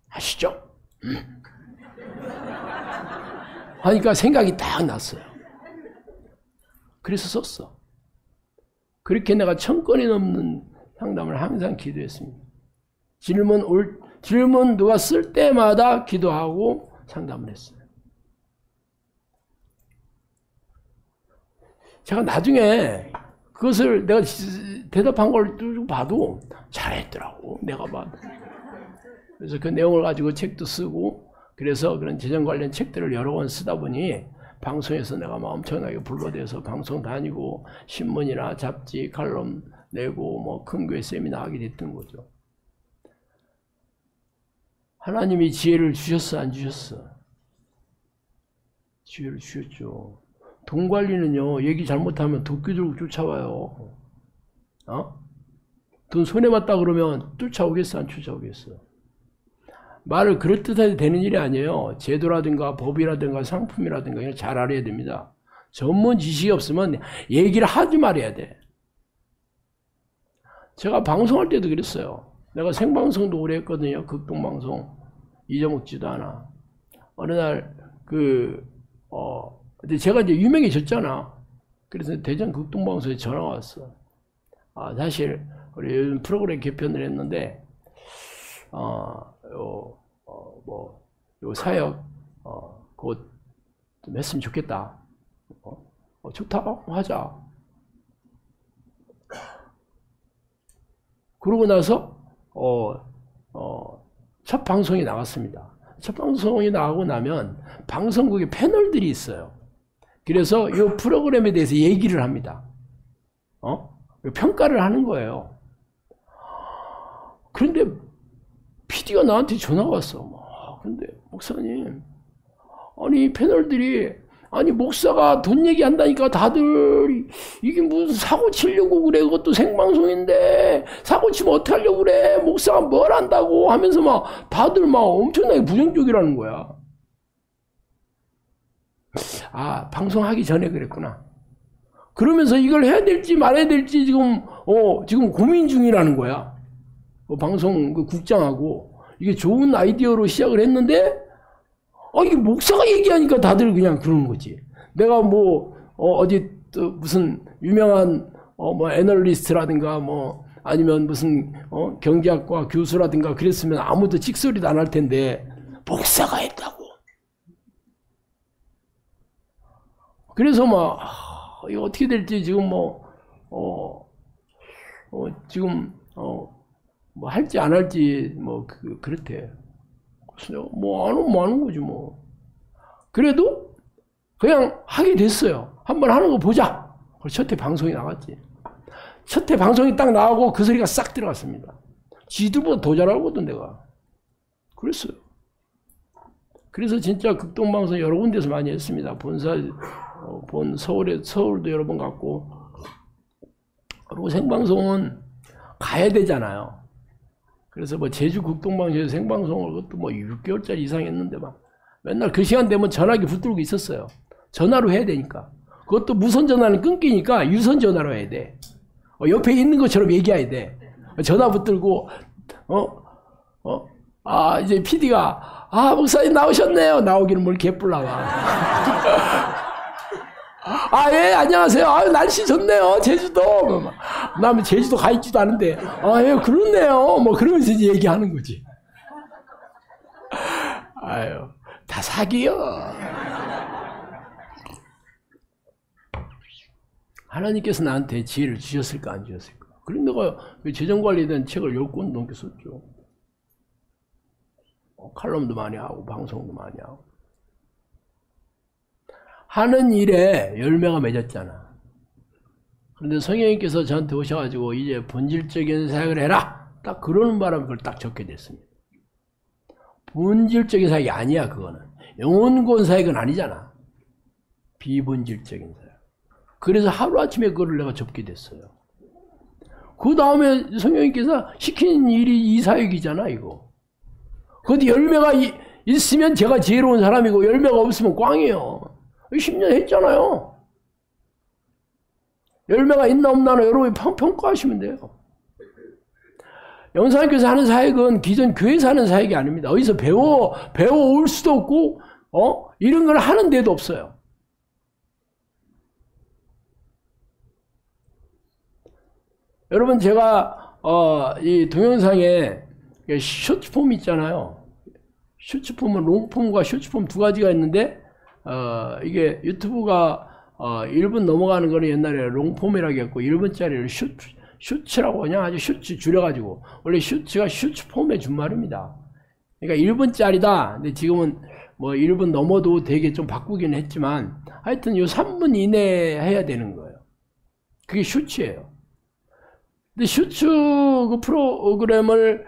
아시죠? 하니까 생각이 딱 났어요. 그래서 썼어. 그렇게 내가 1000건이 넘는 상담을 항상 기도했습니다. 질문 누가 쓸 때마다 기도하고 상담을 했어요. 제가 나중에 그것을 내가 대답한 걸 쭉 봐도 잘했더라고. 내가 봐도. 그래서 그 내용을 가지고 책도 쓰고, 그래서 그런 재정 관련 책들을 여러 권 쓰다 보니 방송에서 내가 막 엄청나게 불러대서 방송 다니고 신문이나 잡지 칼럼 내고 뭐 큰 교회 세미나 하게 됐던 거죠. 하나님이 지혜를 주셨어, 안 주셨어? 지혜를 주셨죠. 돈 관리는요, 얘기 잘못하면 도끼 들고 쫓아와요. 돈 손해봤다 그러면 쫓아오겠어, 안 쫓아오겠어? 말을 그럴듯하게 되는 일이 아니에요. 제도라든가 법이라든가 상품이라든가 이걸 잘 알아야 됩니다. 전문 지식이 없으면 얘기를 하지 말아야 돼. 제가 방송할 때도 그랬어요. 내가 생방송도 오래 했거든요. 극동방송. 잊어먹지도 않아. 어느 날 근데 제가 이제 유명해졌잖아. 그래서 대전 극동방송에 전화가 왔어. 사실 우리 요즘 프로그램 개편을 했는데 요 사역 곧 좀 했으면 좋겠다. 좋다, 하자. 그러고 나서 첫 방송이 나갔습니다. 첫 방송이 나가고 나면 방송국에 패널들이 있어요. 그래서 이 프로그램에 대해서 얘기를 합니다. 평가를 하는 거예요. 그런데 PD가 나한테 전화가 왔어. 근데 목사님, 아니 패널들이 목사가 돈 얘기한다니까 다들 이게 무슨 사고 치려고 그래. 그것도 생방송인데 사고 치면 어떻게 하려고 그래. 목사가 뭘 한다고 하면서 막 다들 막 엄청나게 부정적이라는 거야. 방송하기 전에 그랬구나. 그러면서 이걸 해야 될지 말아야 될지 지금 고민 중이라는 거야. 방송 국장하고 이게 좋은 아이디어로 시작을 했는데 이게 목사가 얘기하니까 다들 그냥 그러는 거지. 내가 어디 또 무슨 유명한 애널리스트라든가 아니면 무슨 경제학과 교수라든가 그랬으면 아무도 찍소리도 안 할 텐데 목사가 했다고. 그래서 이거 어떻게 될지 지금 지금 할지 안 할지 그렇대. 안 하는 거지 그래도 그냥 하게 됐어요. 한번 하는 거 보자. 첫 회 방송이 나갔지. 첫 회 방송이 딱 나가고 그 소리가 싹 들어갔습니다. 지들보다 더 잘하거든 내가. 그랬어요. 그래서 진짜 극동방송 여러 군데서 많이 했습니다. 서울도 여러 번 갔고. 그리고 생방송은 가야 되잖아요. 그래서 제주 극동방송에서 생방송을 그것도 6개월짜리 이상 했는데 맨날 그 시간 되면 전화기 붙들고 있었어요. 전화로 해야 되니까. 그것도 무선 전화는 끊기니까 유선 전화로 해야 돼. 옆에 있는 것처럼 얘기해야 돼. 전화 붙들고 이제 PD가 목사님 나오셨네요. 나오기는 뭘 개뿔나와. 예, 안녕하세요. 날씨 좋네요. 제주도. 나는 제주도 가 있지도 않은데, 예, 그렇네요. 그러면서 이제 얘기하는 거지. 다 사기요. 하나님께서 나한테 지혜를 주셨을까, 안 주셨을까? 그럼 내가 재정관리에 대한 책을 10권 넘게 썼죠. 칼럼도 많이 하고, 방송도 많이 하고. 하는 일에 열매가 맺었잖아. 그런데 성령님께서 저한테 오셔가지고 이제 본질적인 사역을 해라. 딱 그러는 바람에 그걸 딱 적게 됐습니다. 본질적인 사역이 아니야 그거는. 영혼구원 사역은 아니잖아. 비본질적인 사역. 그래서 하루아침에 그거를 내가 접게 됐어요. 그 다음에 성령님께서 시키는 일이 이 사역이잖아 이거. 그것도 열매가 있으면 제가 지혜로운 사람이고 열매가 없으면 꽝이에요. 10년 했잖아요. 열매가 있나 없나는 여러분이 평가하시면 돼요. 영상교회에서 하는 사역은 기존 교회에서 하는 사역이 아닙니다. 어디서 배워올 수도 없고 이런 걸 하는 데도 없어요. 여러분, 제가 이 동영상에 숏폼 있잖아요. 숏폼은 롱폼과 숏폼 두 가지가 있는데 이게 유튜브가 1분 넘어가는 거는 옛날에 롱폼이라고 했고 1분짜리를 슈츠라고 그냥 아주 슈츠 줄여가지고, 원래 슈츠가 슈츠폼의 준말입니다. 그러니까 1분짜리다. 근데 지금은 뭐 1분 넘어도 되게 좀 바꾸긴 했지만 하여튼 요 3분 이내에 해야 되는 거예요. 그게 슈츠예요. 근데 슈츠 그 프로그램을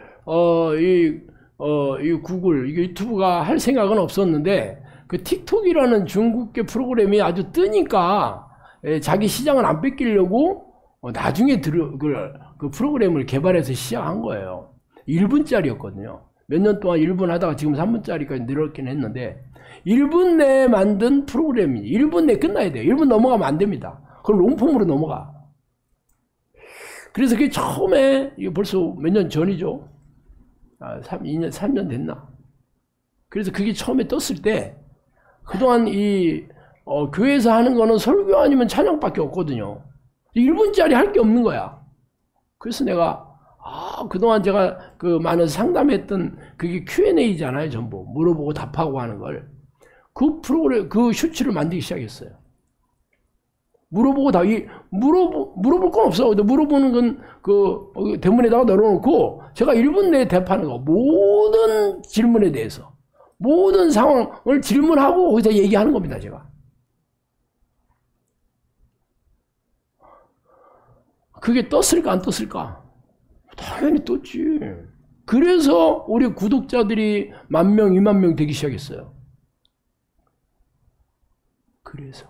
이 구글, 이게 유튜브가 할 생각은 없었는데 그 틱톡이라는 중국계 프로그램이 아주 뜨니까 자기 시장을 안 뺏기려고 나중에 그 프로그램을 개발해서 시작한 거예요. 1분짜리였거든요. 몇 년 동안 1분 하다가 지금 3분짜리까지 늘었긴 했는데 1분 내에 만든 프로그램이 1분 내에 끝나야 돼요. 1분 넘어가면 안 됩니다. 그럼 롱폼으로 넘어가. 그래서 그게 처음에, 이게 벌써 몇 년 전이죠. 3년 됐나? 그래서 그게 처음에 떴을 때 그동안 교회에서 하는 거는 설교 아니면 찬양밖에 없거든요. 1분짜리 할 게 없는 거야. 그래서 내가 그동안 제가 그 많은 상담했던 그게 Q&A잖아요. 전부 물어보고 답하고 하는 걸, 그 프로그램, 그 슈츠를 만들기 시작했어요. 물어보고 물어볼 건 없어. 근데 물어보는 건 그 대문에다가 넣어놓고 제가 1분 내에 대답하는 거, 모든 질문에 대해서 모든 상황을 질문하고 거기서 얘기하는 겁니다. 제가 그게 떴을까 안 떴을까? 당연히 떴지. 그래서 우리 구독자들이 10,000명, 20,000명 되기 시작했어요. 그래서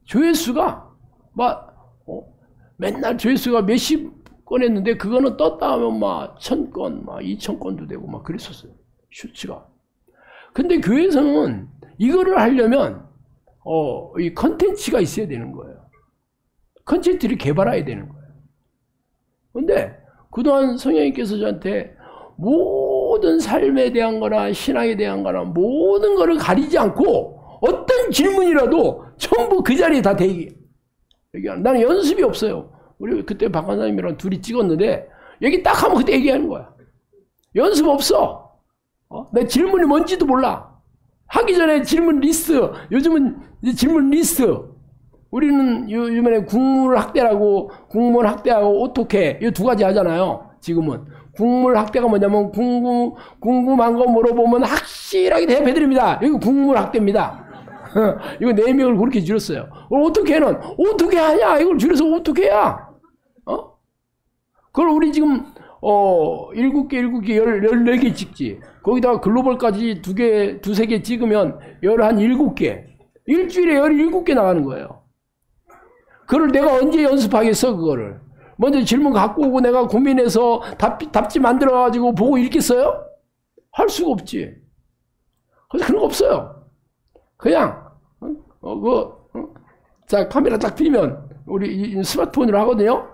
조회수가 맨날 조회수가 몇십 건 했는데 그거는 떴다 하면 1,000건, 2,000건도 되고 그랬었어요. 슈츠가. 근데 교회에서는 이거를 하려면 이 컨텐츠가 있어야 되는 거예요. 컨텐츠를 개발해야 되는 거예요. 근데 그동안 성령님께서 저한테 모든 삶에 대한 거나 신앙에 대한 거나 모든 거를 가리지 않고 어떤 질문이라도 전부 그 자리에 다 대기. 나는 연습이 없어요. 우리 그때 박 간사님이랑 둘이 찍었는데 여기 딱 하면 그때 얘기하는 거야. 연습 없어. 내 질문이 뭔지도 몰라. 하기 전에 질문 리스트. 요즘은 질문 리스트. 우리는 요즘에 국물학대라고, 국문 학대하고 어떻게 이 두 가지 하잖아요. 지금은 국물학대가 뭐냐면 궁금한 거 물어보면 확실하게 대답해드립니다. 이거 국물학대입니다. 이거 4명을 그렇게 줄였어요. 어떻게는 어떻게 하냐, 이걸 줄여서 어떻게 해야? 그걸 우리 지금 7개 14개 찍지. 거기다가 글로벌까지 2개 2-3개 찍으면 7개. 일주일에 17개 나가는 거예요. 그걸 내가 언제 연습하겠어, 그거를. 먼저 질문 갖고 오고 내가 고민해서 답지 만들어가지고 보고 읽겠어요? 할 수가 없지. 그래서 그런 거 없어요. 그냥, 자, 카메라 딱 피면, 우리 스마트폰으로 하거든요?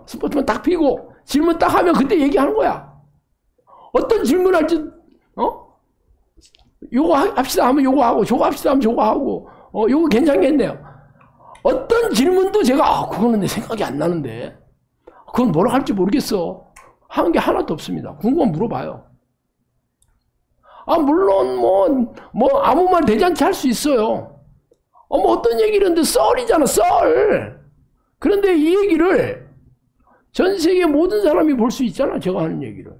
스마트폰 딱 피고, 질문 딱 하면 그때 얘기하는 거야. 어떤 질문 할지, 요거 합시다 하면 요거 하고, 저거 합시다 하면 저거 하고, 요거 괜찮겠네요. 어떤 질문도 제가, 그거는 내 생각이 안 나는데, 그건 뭐라 할지 모르겠어. 하는 게 하나도 없습니다. 궁금하면 물어봐요. 물론, 아무 말 대잔치 할 수 있어요. 어떤 얘기를 하는데 썰이잖아, 썰. 그런데 이 얘기를 전 세계 모든 사람이 볼 수 있잖아, 제가 하는 얘기를.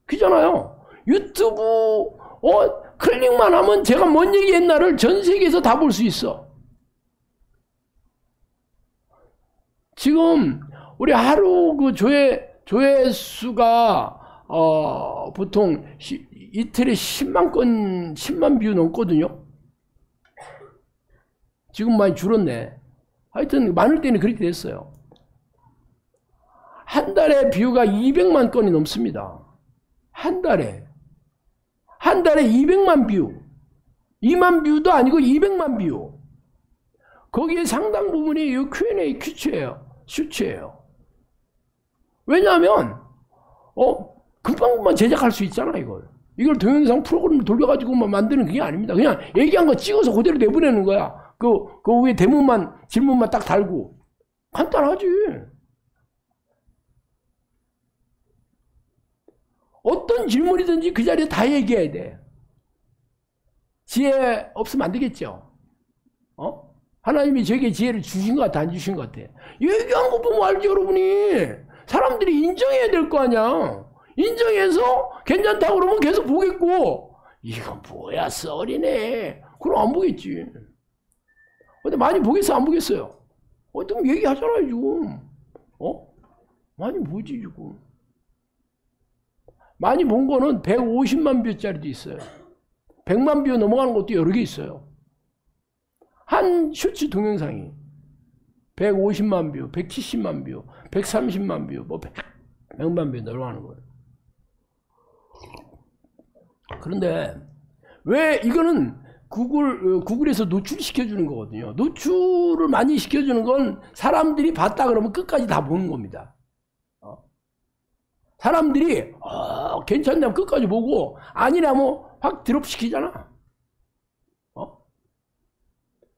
그잖아요. 유튜브, 클릭만 하면 제가 뭔 얘기 했나를 전 세계에서 다 볼 수 있어. 지금, 우리 하루 그 조회수가, 보통 이틀에 10만 뷰 넘거든요. 지금 많이 줄었네. 하여튼 많을 때는 그렇게 됐어요. 한 달에 뷰가 200만 건이 넘습니다. 한 달에 200만 뷰. 2만 뷰도 아니고 200만 뷰. 거기에 상당 부분이 이 Q&A 슈츠예요. 왜냐하면 금방금방 제작할 수 있잖아, 이걸. 이걸 동영상 프로그램을 돌려가지고 만드는 그게 아닙니다. 그냥 얘기한 거 찍어서 그대로 내보내는 거야. 그 위에 질문만 딱 달고. 간단하지. 어떤 질문이든지 그 자리에 다 얘기해야 돼. 지혜 없으면 안 되겠죠. 하나님이 저에게 지혜를 주신 것 같아, 안 주신 것 같아. 얘기한 거 보면 알지, 여러분이. 사람들이 인정해야 될 거 아니야. 인정해서 괜찮다고 그러면 계속 보겠고, 이건 뭐야, 썰이네. 그럼 안 보겠지. 근데 많이 보겠어, 안 보겠어요? 어떤 얘기하잖아요, 지금. 많이 보지, 지금. 많이 본 거는 150만 뷰짜리도 있어요. 100만 뷰 넘어가는 것도 여러 개 있어요. 한 쇼츠 동영상이 150만 뷰, 170만 뷰, 130만 뷰, 100만 뷰 넘어가는 거예요. 그런데 왜 이거는 구글에서 노출시켜주는 거거든요. 노출을 많이 시켜주는 건 사람들이 봤다 그러면 끝까지 다 보는 겁니다. 사람들이 괜찮냐면 끝까지 보고 아니라면 확 드롭시키잖아.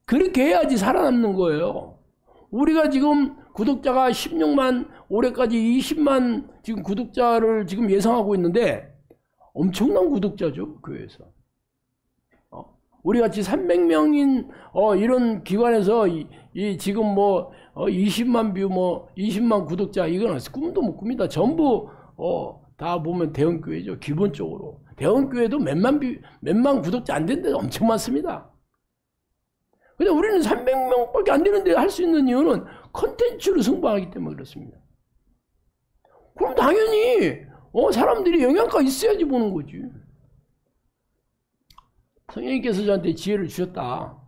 그렇게 해야지 살아남는 거예요. 우리가 지금 구독자가 16만, 올해까지 20만 지금 구독자를 지금 예상하고 있는데 엄청난 구독자죠, 교회에서. 우리 같이 300명인 이런 기관에서 지금 20만 뷰 20만 구독자 이거는 꿈도 못 꿉니다. 전부 다 보면 대형교회죠. 기본적으로 대형교회도 몇만 구독자 안 되는데 엄청 많습니다. 근데 우리는 300명밖에 안 되는데 할 수 있는 이유는 컨텐츠로 승부하기 때문에 그렇습니다. 그럼 당연히 사람들이 영향가 있어야지 보는 거지. 성령님께서 저한테 지혜를 주셨다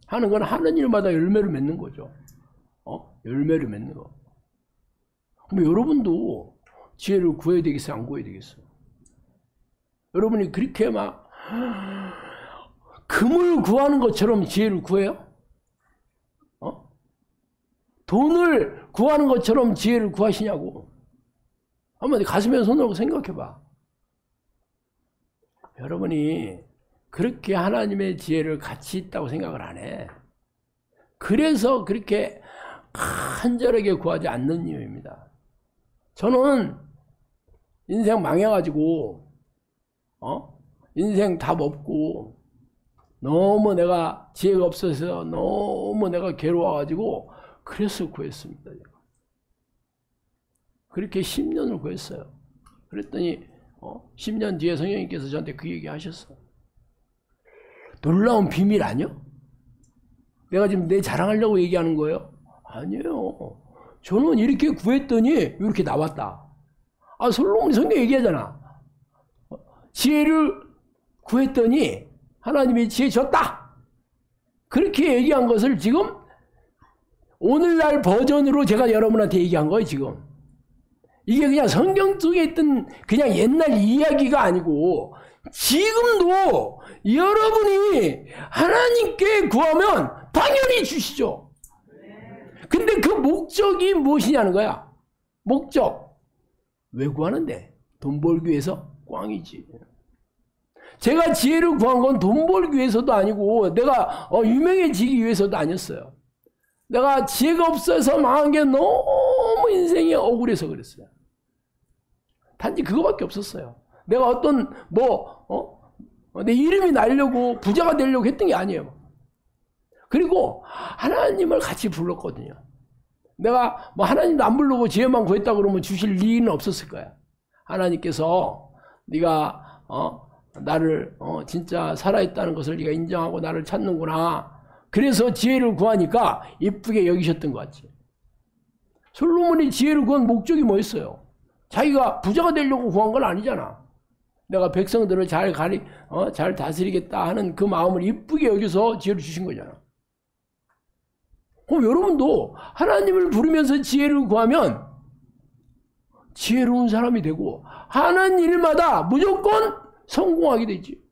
하는 건 하는 일마다 열매를 맺는 거죠. 열매를 맺는 거. 그럼 여러분도 지혜를 구해야 되겠어요? 안 구해야 되겠어요? 여러분이 그렇게 막 금을 구하는 것처럼 지혜를 구해요? 돈을 구하는 것처럼 지혜를 구하시냐고. 한번 가슴에 손을 얹고 생각해봐. 여러분이 그렇게 하나님의 지혜를 같이 있다고 생각을 안 해. 그래서 그렇게 간절하게 구하지 않는 이유입니다. 저는 인생 망해가지고 인생 답 없고 너무 내가 지혜가 없어서 너무 내가 괴로워가지고 그래서 구했습니다. 그렇게 10년을 구했어요. 그랬더니 10년 뒤에 성령님께서 저한테 그 얘기 하셨어요. 놀라운 비밀 아니요? 내가 지금 내 자랑하려고 얘기하는 거예요? 아니에요. 저는 이렇게 구했더니 이렇게 나왔다. 솔로몬이 성경 얘기하잖아. 지혜를 구했더니 하나님이 지혜 줬다. 그렇게 얘기한 것을 지금 오늘날 버전으로 제가 여러분한테 얘기한 거예요, 지금. 이게 그냥 성경 속에 있던 그냥 옛날 이야기가 아니고 지금도 여러분이 하나님께 구하면 당연히 주시죠. 근데 그 목적이 무엇이냐는 거야. 목적. 왜 구하는데? 돈 벌기 위해서? 꽝이지. 제가 지혜를 구한 건 돈 벌기 위해서도 아니고 내가 유명해지기 위해서도 아니었어요. 내가 지혜가 없어서 망한 게 너무 인생이 억울해서 그랬어요. 단지 그거밖에 없었어요. 내가 어떤 내 이름이 날려고 부자가 되려고 했던 게 아니에요. 그리고 하나님을 같이 불렀거든요. 내가 하나님도 안 부르고 지혜만 구했다 그러면 주실 리는 없었을 거야. 하나님께서 네가 나를 진짜 살아있다는 것을 네가 인정하고 나를 찾는구나. 그래서 지혜를 구하니까 이쁘게 여기셨던 것 같지. 솔로몬이 지혜를 구한 목적이 뭐였어요? 자기가 부자가 되려고 구한 건 아니잖아. 내가 백성들을 잘 다스리겠다 하는 그 마음을 이쁘게 여기서 지혜를 주신 거잖아. 그럼 여러분도 하나님을 부르면서 지혜를 구하면 지혜로운 사람이 되고 하는 일마다 무조건 성공하게 되지.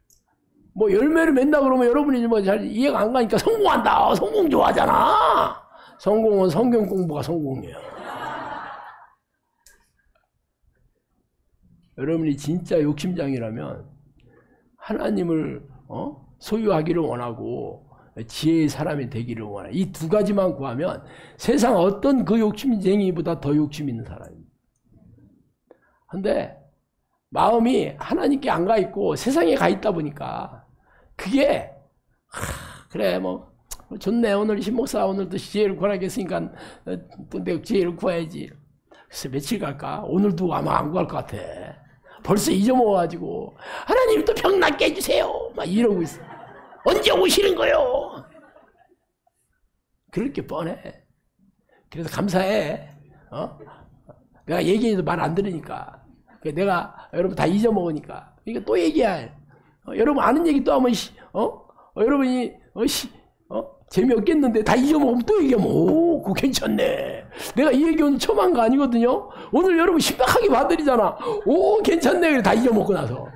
열매를 맺는다 그러면 여러분이 잘 이해가 안 가니까 성공한다. 성공 좋아하잖아. 성공은 성경 공부가 성공이에요. 여러분이 진짜 욕심장이라면 하나님을 소유하기를 원하고 지혜의 사람이 되기를 원해. 이 두 가지만 구하면 세상 어떤 그 욕심쟁이보다 더 욕심 있는 사람입니다. 근데 마음이 하나님께 안 가 있고 세상에 가 있다 보니까 그게 그래 뭐 좋네, 오늘 신목사 오늘도 지혜를 구하겠으니까 또 내가 지혜를 구해야지. 그래서 며칠 갈까? 오늘도 아마 안 구할 것 같아. 벌써 잊어먹어가지고 하나님 또 병 낫게 해주세요 막 이러고 있어. 언제 오시는 거요? 그럴 게 뻔해. 그래서 감사해. 내가 얘기해도 말 안 들으니까. 내가 여러분 다 잊어먹으니까. 그러니까 또 얘기해. 여러분 아는 얘기 또 하면 여러분이 재미없겠는데 다 잊어먹으면 또 얘기하면 오 그거 괜찮네. 내가 이 얘기 오늘 처음 한 거 아니거든요. 오늘 여러분 심각하게 봐드리잖아. 오 괜찮네. 그래 다 잊어먹고 나서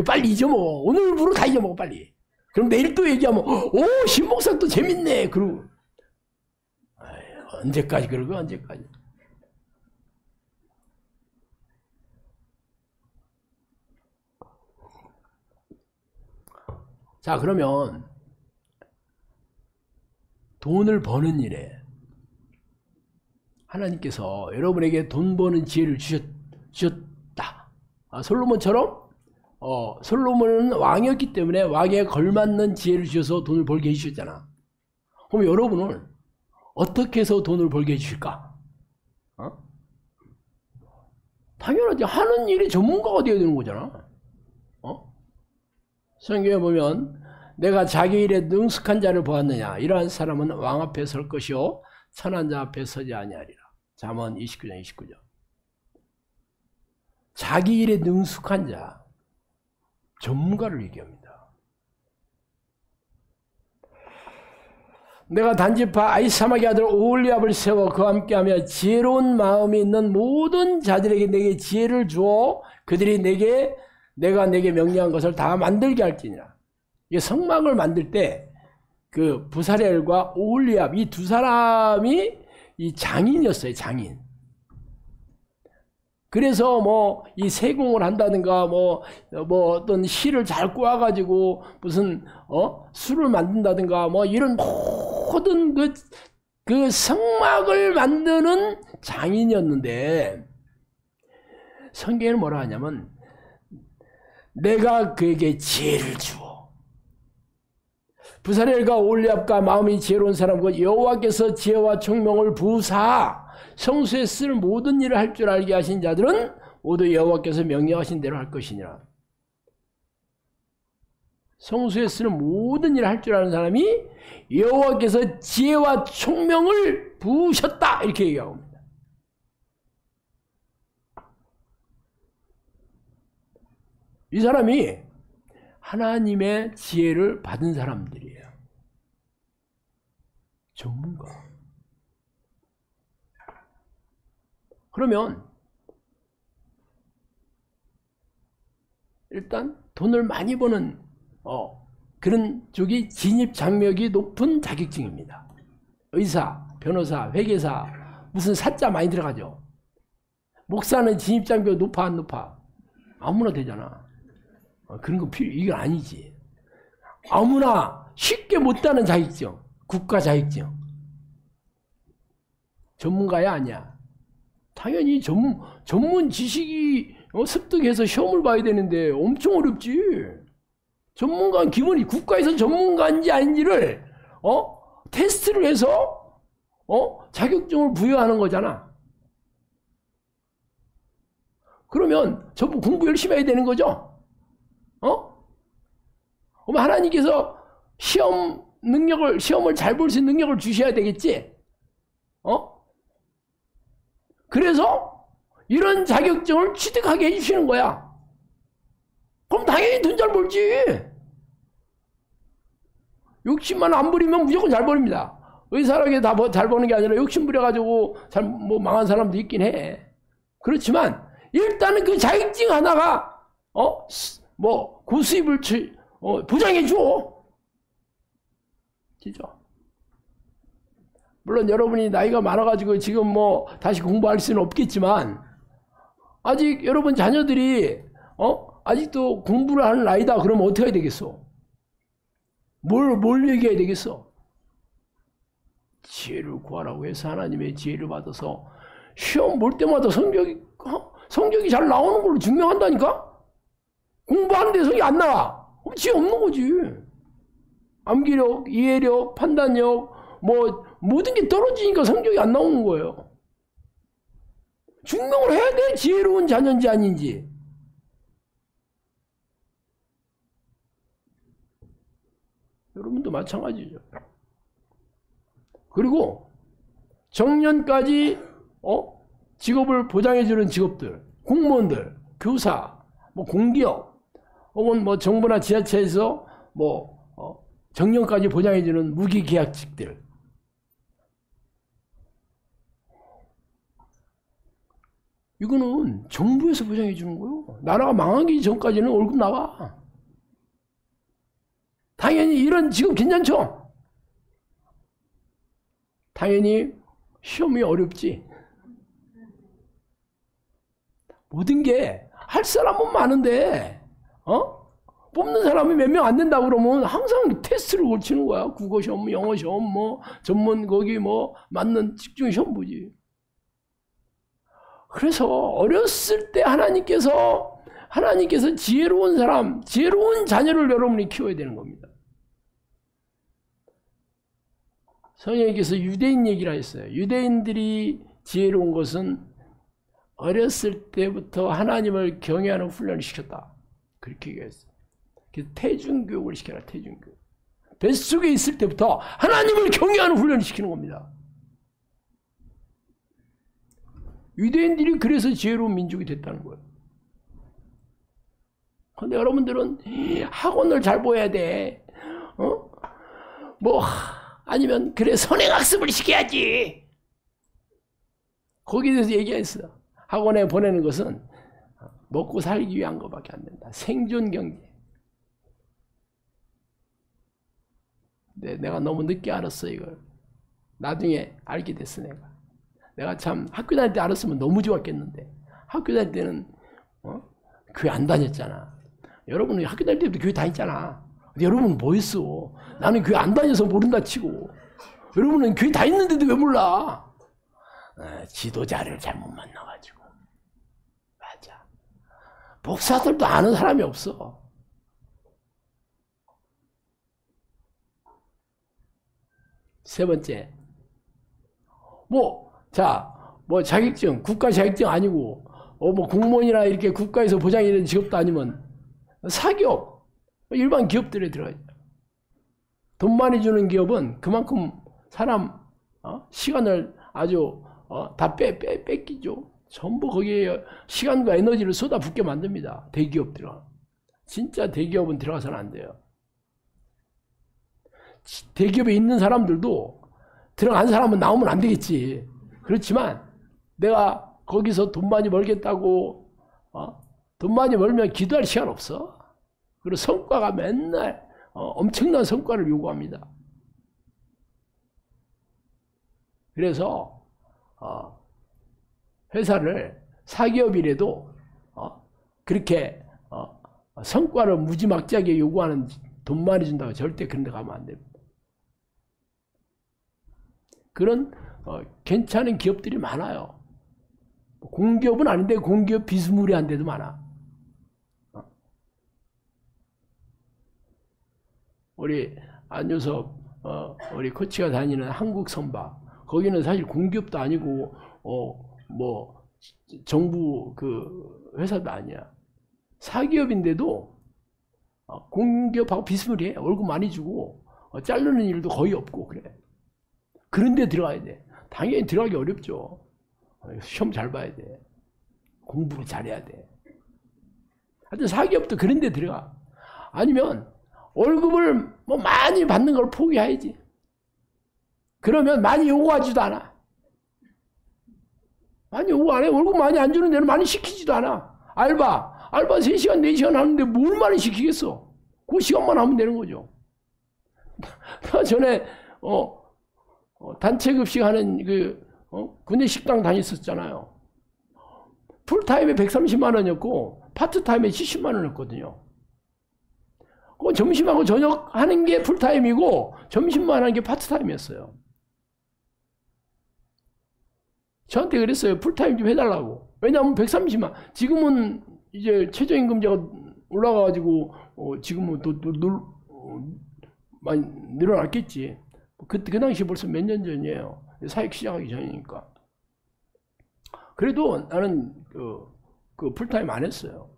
빨리 잊어먹어. 오늘부로 다 잊어먹어 빨리. 그럼 내일 또 얘기하면 오 신목사 또 재밌네. 그러고 언제까지 그러고 언제까지. 자 그러면 돈을 버는 일에 하나님께서 여러분에게 돈 버는 지혜를 주셨다. 솔로몬처럼 솔로몬은 왕이었기 때문에 왕에 걸맞는 지혜를 주셔서 돈을 벌게 해주셨잖아. 그럼 여러분은 어떻게 해서 돈을 벌게 해주실까? 당연하지. 하는 일의 전문가가 되어야 되는 거잖아. 성경에 보면 내가 자기 일에 능숙한 자를 보았느냐. 이러한 사람은 왕 앞에 설 것이요 천한 자 앞에 서지 아니하리라. 잠언 29장 29절. 자기 일에 능숙한 자, 전문가를 얘기합니다. 내가 단지파 아히사막의 아들 오홀리압을 세워 그와 함께하며 지혜로운 마음이 있는 모든 자들에게 내게 지혜를 주어 그들이 내가 내게 명령한 것을 다 만들게 할지니라. 이게 성막을 만들 때 그 부사렐과 오홀리압 이 두 사람이 이 장인이었어요. 장인. 그래서 뭐 이 세공을 한다든가 뭐 어떤 실을 잘 꼬아가지고 무슨 술을 만든다든가 뭐 이런 모든 그 성막을 만드는 장인이었는데 성경에는 뭐라 하냐면 내가 그에게 지혜를 주어 부사렐과 오홀리압과 마음이 지혜로운 사람과 여호와께서 지혜와 총명을 부사 성수에 쓸 모든 일을 할 줄 알게 하신 자들은 모두 여호와께서 명령하신 대로 할 것이니라. 성수에 쓰는 모든 일을 할 줄 아는 사람이 여호와께서 지혜와 총명을 부으셨다 이렇게 얘기합니다. 이 사람이 하나님의 지혜를 받은 사람들이에요. 전문가. 그러면 일단 돈을 많이 버는 그런 쪽이 진입 장벽이 높은 자격증입니다. 의사, 변호사, 회계사 무슨 사자 많이 들어가죠. 목사는 진입 장벽이 높아 안 높아? 아무나 되잖아. 그런 거 이건 아니지. 아무나 쉽게 못 따는 자격증, 국가 자격증. 전문가야 아니야. 당연히 전문 지식이 습득해서 시험을 봐야 되는데 엄청 어렵지. 전문가는 기본이 국가에서 전문가인지 아닌지를 테스트를 해서 자격증을 부여하는 거잖아. 그러면 전부 공부 열심히 해야 되는 거죠. 그럼 하나님께서 시험을 잘 볼 수 있는 능력을 주셔야 되겠지. 그래서 이런 자격증을 취득하게 해주시는 거야. 그럼 당연히 돈 잘 벌지. 욕심만 안 부리면 무조건 잘 벌입니다. 의사라게 다 잘 버는 게 아니라 욕심 부려가지고 뭐 망한 사람도 있긴 해. 그렇지만 일단은 그 자격증 하나가 뭐 고수입을 보장해 줘. 진짜. 물론 여러분이 나이가 많아가지고 지금 뭐 다시 공부할 수는 없겠지만 아직 여러분 자녀들이 아직도 공부를 하는 나이다. 그러면 어떻게 해야 되겠어? 뭘 얘기해야 되겠어? 지혜를 구하라고 해서 하나님의 지혜를 받아서 시험 볼 때마다 성적이 잘 나오는 걸로 증명한다니까? 공부하는데 성적이 안 나와. 그럼 지혜 없는 거지. 암기력, 이해력, 판단력, 뭐 모든 게 떨어지니까 성적이 안 나오는 거예요. 증명을 해야 돼. 지혜로운 자녀인지 아닌지. 여러분도 마찬가지죠. 그리고 정년까지 직업을 보장해주는 직업들, 공무원들, 교사, 뭐 공기업, 혹은 뭐 정부나 지자체에서 뭐 정년까지 보장해주는 무기계약직들. 이거는 정부에서 보장해주는 거예요. 나라가 망하기 전까지는 월급 나와. 당연히 이런 직업 괜찮죠? 당연히 시험이 어렵지. 모든 게 할 사람은 많은데 뽑는 사람이 몇 명 안 된다 그러면 항상 테스트를 걸치는 거야. 국어 시험, 영어 시험, 뭐 전문 거기 뭐 맞는 집중 시험 보지. 그래서 어렸을 때 하나님께서 지혜로운 사람, 지혜로운 자녀를 여러분이 키워야 되는 겁니다. 성령님께서 유대인 얘기를 하셨어요. 유대인들이 지혜로운 것은 어렸을 때부터 하나님을 경외하는 훈련을 시켰다. 그렇게 얘기했어요. 그래서 태중교육을 시켜라. 태중교육. 뱃속에 있을 때부터 하나님을 경외하는 훈련을 시키는 겁니다. 유대인들이 그래서 지혜로운 민족이 됐다는 거예요. 근데 여러분들은 학원을 잘 보여야 돼. 아니면 그래 선행학습을 시켜야지. 거기에 대해서 얘기했어. 학원에 보내는 것은 먹고 살기 위한 것밖에 안 된다. 생존 경제. 내가 너무 늦게 알았어 이걸. 나중에 알게 됐어 내가 참 학교 다닐 때 알았으면 너무 좋았겠는데. 학교 다닐 때는 교회 안 다녔잖아. 여러분은 학교 다닐 때부터 교회 다녔잖아. 여러분은 뭐 했어? 나는 교회 안 다녀서 모른다 치고. 여러분은 교회 다녔는데도 왜 몰라? 지도자를 잘못 만나가지고. 맞아. 목사들도 아는 사람이 없어. 세 번째. 자격증, 국가 자격증 아니고, 뭐 공무원이나 이렇게 국가에서 보장이 되는 직업도 아니면 사기업, 일반 기업들에 들어가죠. 돈 많이 주는 기업은 그만큼 사람 시간을 아주 다 뺏기죠. 전부 거기에 시간과 에너지를 쏟아붓게 만듭니다. 대기업들은. 진짜 대기업은 들어가서는 안 돼요. 대기업에 있는 사람들도 들어간 사람은 나오면 안 되겠지. 그렇지만 내가 거기서 돈 많이 벌겠다고 돈 많이 벌면 기도할 시간 없어. 그리고 성과가 맨날 엄청난 성과를 요구합니다. 그래서 회사를 사기업이라도 그렇게 성과를 무지막지하게 요구하는 돈 많이 준다고 절대 그런 데 가면 안 됩니다. 그런 괜찮은 기업들이 많아요. 공기업은 아닌데 공기업 비스무리한 데도 많아. 우리 안효섭 우리 코치가 다니는 한국선박, 거기는 사실 공기업도 아니고 뭐 정부 그 회사도 아니야. 사기업인데도 공기업하고 비스무리해. 월급 많이 주고 자르는 일도 거의 없고 그래. 그런 데 들어가야 돼. 당연히 들어가기 어렵죠. 시험 잘 봐야 돼. 공부를 잘해야 돼. 하여튼 사기업도 그런 데 들어가. 아니면 월급을 뭐 많이 받는 걸 포기해야지. 그러면 많이 요구하지도 않아. 많이 요구 안 해. 월급 많이 안 주는 데는 많이 시키지도 않아. 알바 3시간 4시간 하는데 뭘 많이 시키겠어. 그 시간만 하면 되는 거죠. 전에 단체급식 하는 군내 식당 다녔었잖아요. 풀타임에 130만 원이었고 파트타임에 70만 원 했거든요. 그 점심하고 저녁 하는 게 풀타임이고 점심만 하는 게 파트타임이었어요. 저한테 그랬어요. 풀타임 좀 해달라고. 왜냐하면 130만. 지금은 이제 최저임금제가 올라가가지고 지금은 또 많이 늘어났겠지. 그 당시 벌써 몇 년 전이에요. 사역 시작하기 전이니까. 그래도 나는 그 풀타임 안 했어요.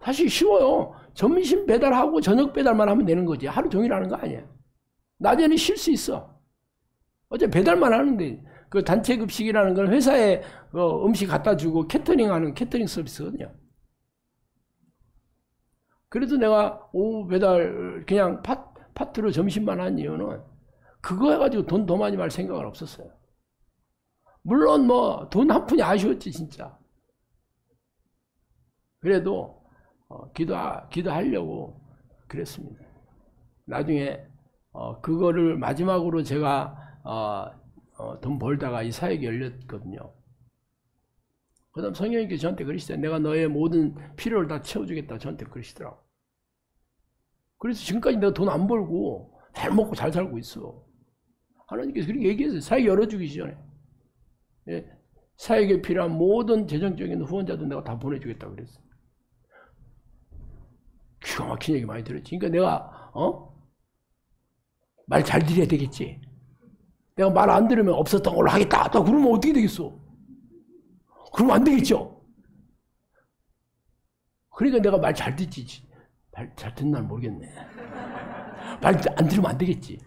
사실 쉬워요. 점심 배달하고 저녁 배달만 하면 되는 거지. 하루 종일 하는 거 아니야. 낮에는 쉴 수 있어. 어차피 배달만 하는데 그 단체 급식이라는 건 회사에 음식 갖다 주고 캐터링하는 캐터링 서비스거든요. 그래도 내가 오후 배달 그냥 파트로 점심만 한 이유는 그거 해가지고 돈 더 많이 벌 생각은 없었어요. 물론 뭐 돈 한 푼이 아쉬웠지 진짜. 그래도 기도하려고 그랬습니다. 나중에 그거를 마지막으로 제가 돈 벌다가 이 사역이 열렸거든요. 그 다음 성령님께서 저한테 그러시대요. 내가 너의 모든 필요를 다 채워주겠다. 저한테 그러시더라고. 그래서 지금까지 내가 돈 안 벌고 잘 먹고 잘 살고 있어. 하나님께서 그렇게 얘기했어요. 사역 열어주기 전에. 예, 사역에 필요한 모든 재정적인 후원자도 내가 다 보내주겠다 그랬어. 기가 막힌 얘기 많이 들었지. 그러니까 내가 말 잘 드려야 되겠지. 내가 말 안 들으면 없었던 걸로 하겠다. 또 그러면 어떻게 되겠어? 그러면 안 되겠죠. 그러니까 내가 말 잘 듣지. 말 잘 듣는 날 모르겠네. 말 안 들으면 안 되겠지.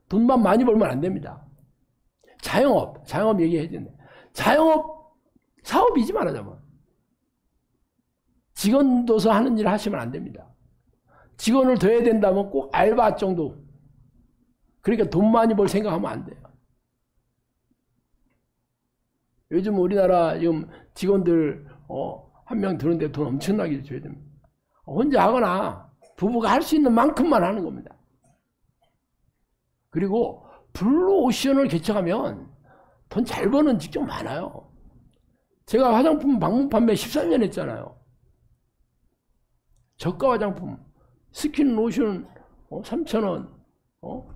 돈만 많이 벌면 안 됩니다. 자영업 얘기해야 되는데. 자영업 사업이지 말하자면. 직원 둬서 하는 일 하시면 안 됩니다. 직원을 둬야 된다면 꼭 알바 정도. 그러니까 돈 많이 벌 생각하면 안 돼요. 요즘 우리나라 지금 직원들 한 명 드는데 돈 엄청나게 줘야 됩니다. 혼자 하거나 부부가 할 수 있는 만큼만 하는 겁니다. 그리고 블루오션을 개척하면 돈 잘 버는 직종 많아요. 제가 화장품 방문 판매 13년 했잖아요. 저가 화장품 스킨 로션 3,000원,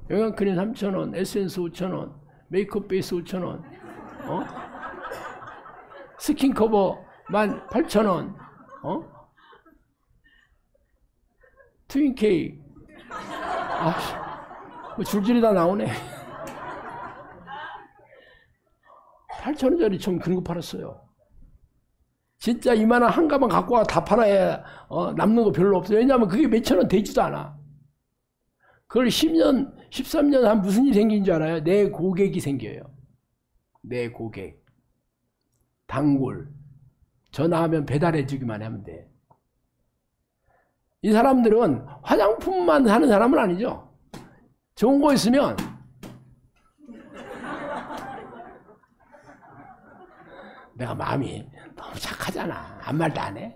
영양크림 3,000원, 에센스 5,000원, 메이크업 베이스 5,000원, 스킨 커버 18,000원, 트윈케이, 뭐 줄줄이 다 나오네. 8,000원짜리 좀 그런 거 팔았어요. 진짜 이만한 한 가방 갖고 와 다 팔아야 남는 거 별로 없어요. 왜냐하면 그게 몇천 원 되지도 않아. 그걸 10년, 13년 한 무슨 일이 생긴 줄 알아요? 내 고객이 생겨요. 내 고객. 단골. 전화하면 배달해 주기만 하면 돼. 이 사람들은 화장품만 사는 사람은 아니죠. 좋은 거 있으면 내가 마음이 너무 착하잖아. 아무 말도 안 해.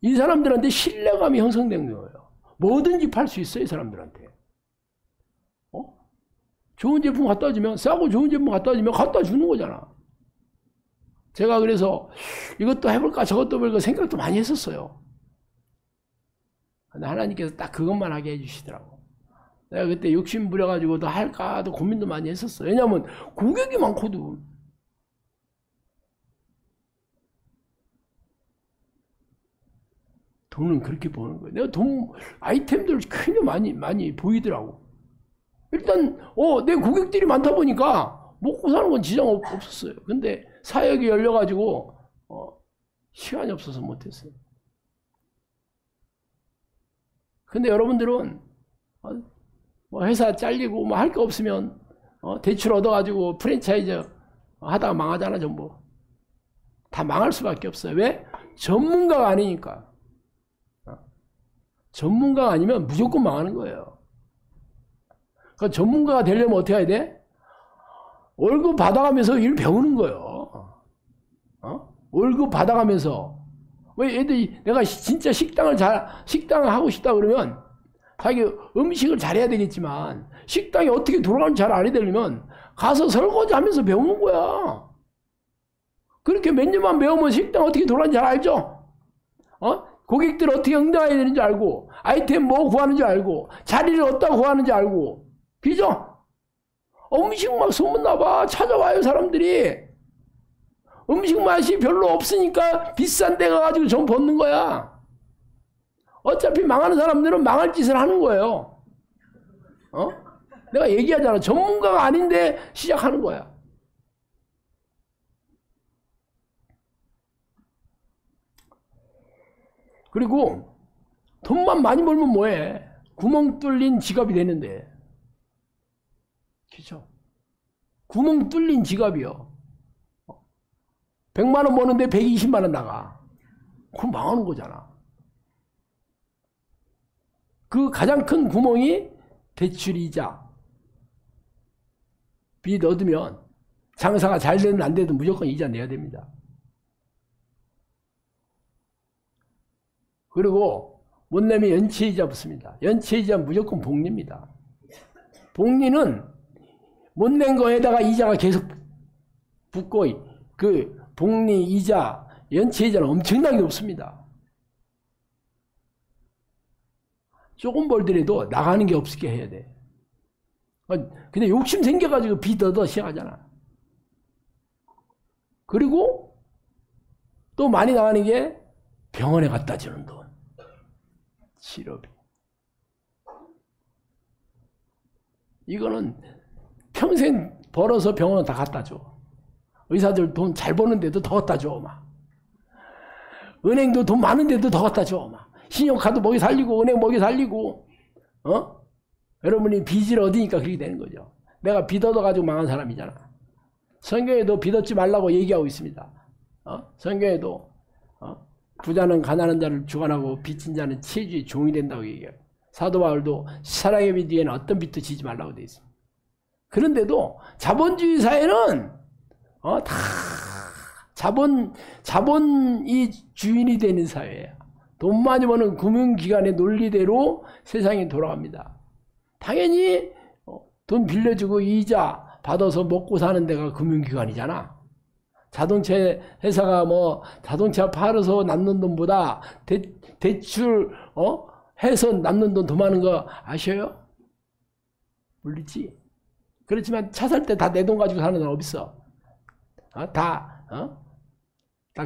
이 사람들한테 신뢰감이 형성된 거예요. 뭐든지 팔 수 있어요. 이 사람들한테. 좋은 제품 갖다 주면, 싸고 좋은 제품 갖다 주면 갖다 주는 거잖아. 제가 그래서 이것도 해볼까 저것도 해볼까 생각도 많이 했었어요. 근데 하나님께서 딱 그것만 하게 해주시더라고. 내가 그때 욕심 부려가지고 더 할까도 고민도 많이 했었어요. 왜냐면 고객이 많거든. 돈은 그렇게 버는 거예요. 내가 아이템들 크게 많이 보이더라고. 일단, 내 고객들이 많다 보니까 먹고 사는 건 지장 없었어요. 근데 사역이 열려가지고, 시간이 없어서 못했어요. 근데 여러분들은, 뭐 회사 잘리고 뭐 할 거 없으면, 대출 얻어가지고 프랜차이즈 하다가 망하잖아, 전부. 다 망할 수밖에 없어요. 왜? 전문가가 아니니까. 전문가가 아니면 무조건 망하는 거예요. 그러니까 전문가가 되려면 어떻게 해야 돼? 월급 받아가면서 일 배우는 거예요. 월급 받아가면서. 왜 애들이 내가 진짜 식당을 하고 싶다 그러면 자기 음식을 잘해야 되겠지만 식당이 어떻게 돌아가는지 잘 알아야 되려면 가서 설거지 하면서 배우는 거야. 그렇게 몇 년만 배우면 식당 어떻게 돌아가는지 잘 알죠? 고객들 어떻게 응대해야 되는지 알고, 아이템 뭐 구하는지 알고, 자리를 어디다 구하는지 알고, 그죠? 음식 막 소문나봐. 찾아와요, 사람들이. 음식 맛이 별로 없으니까 비싼 데 가가지고 좀 벗는 거야. 어차피 망하는 사람들은 망할 짓을 하는 거예요. 내가 얘기하잖아. 전문가가 아닌데 시작하는 거야. 그리고 돈만 많이 벌면 뭐해? 구멍 뚫린 지갑이 되는데. 그죠? 구멍 뚫린 지갑이요. 100만 원 버는데 120만 원 나가. 그럼 망하는 거잖아. 그 가장 큰 구멍이 대출이자. 빚 얻으면 장사가 잘 되든 안 되든 무조건 이자 내야 됩니다. 그리고 못 내면 연체이자 붙습니다. 연체이자는 무조건 복리입니다. 복리는 못 낸 거에다가 이자가 계속 붙고 그 복리, 이자, 연체이자는 엄청나게 높습니다. 조금 벌더라도 나가는 게 없게 해야 돼. 근데 욕심 생겨가지고 빚 얻어 시작하잖아. 그리고 또 많이 나가는 게 병원에 갖다 주는 돈. 치료비. 이거는 평생 벌어서 병원 다 갖다 줘. 의사들 돈 잘 버는데도 더 갖다 줘. 막. 은행도 돈 많은데도 더 갖다 줘. 막. 신용카드 먹이 살리고 은행 먹이 살리고 여러분이 빚을 얻으니까 그렇게 되는 거죠. 내가 빚 얻어가지고 망한 사람이잖아. 성경에도 빚 얻지 말라고 얘기하고 있습니다. 성경에도 부자는 가난한 자를 주관하고 빚진 자는 체주의 종이 된다고 얘기해요. 사도 바울도 사랑의 빚 뒤에는 어떤 빚도 지지 말라고 되어 있습니다. 그런데도 자본주의 사회는 다 자본이 주인이 되는 사회예요. 돈 많이 버는 금융기관의 논리대로 세상이 돌아갑니다. 당연히 돈 빌려주고 이자 받아서 먹고 사는 데가 금융기관이잖아. 자동차 회사가 뭐 자동차 팔아서 남는 돈보다 대출 해서 남는 돈 더 많은 거 아셔요? 모르지. 그렇지만 차 살 때 다 내 돈 가지고 사는 사람 어딨어? 다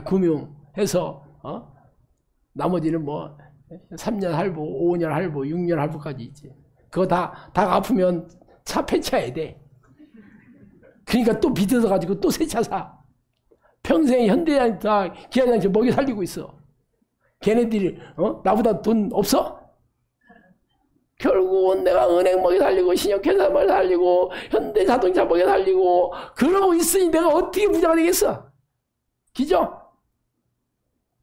금융해서 나머지는 뭐 3년 할부, 5년 할부, 6년 할부까지 있지. 그거 다 갚으면 차 폐차해야 돼. 그러니까 또 빚어서 가지고 또 새 차 사. 평생 현대자동차, 기아자동차 먹여 살리고 있어. 걔네들이 나보다 돈 없어? 결국은 내가 은행 먹여 살리고 신용회사 먹여 살리고 현대자동차 먹여 살리고 그러고 있으니 내가 어떻게 부자가 되겠어? 그죠?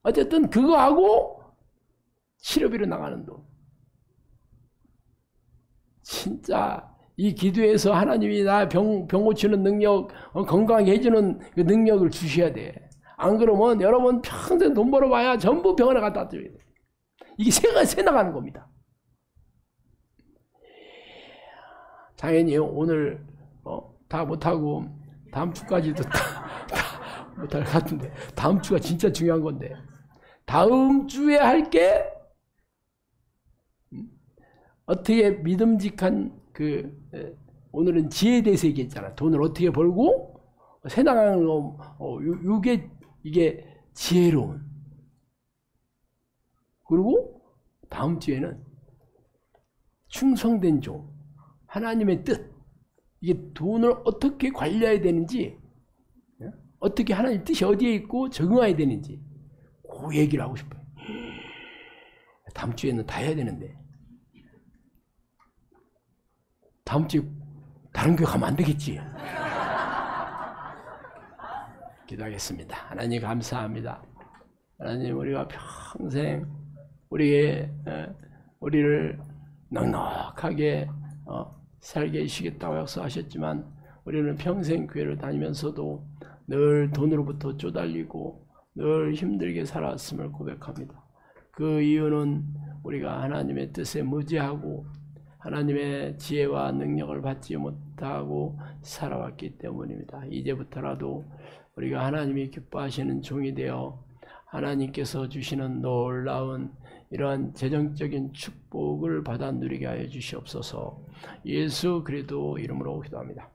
어쨌든 그거하고 치료비로 나가는 돈. 진짜 이 기도에서 하나님이 나 병 고치는 능력, 건강하게 해주는 그 능력을 주셔야 돼. 안 그러면 여러분 평생 돈 벌어봐야 전부 병원에 갖다 줘야 돼. 이게 새 나가는 겁니다. 당연히 오늘 다 못하고 다음 주까지도 다 못할 것 같은데 다음 주가 진짜 중요한 건데 다음 주에 할 게 어떻게 믿음직한 오늘은 지혜에 대해서 얘기했잖아. 돈을 어떻게 벌고 새 나가는 거 이게 지혜로운. 그리고 다음 주에는 충성된 종, 하나님의 뜻. 이게 돈을 어떻게 관리해야 되는지, 어떻게 하나님 뜻이 어디에 있고 적응해야 되는지 그 얘기를 하고 싶어요. 다음 주에는 다 해야 되는데 다음 주에 다른 교회 가면 안 되겠지. 기도하겠습니다. 하나님 감사합니다. 하나님 우리가 평생 우리를 넉넉하게 살게 해주시겠다고 약속하셨지만 우리는 평생 교회를 다니면서도 늘 돈으로부터 쪼달리고 늘 힘들게 살아왔음을 고백합니다. 그 이유는 우리가 하나님의 뜻에 무지하고 하나님의 지혜와 능력을 받지 못하고 살아왔기 때문입니다. 이제부터라도 우리가 하나님이 기뻐하시는 종이 되어 하나님께서 주시는 놀라운 이러한 재정적인 축복을 받아 누리게 하여 주시옵소서. 예수 그리스도 이름으로 기도합니다.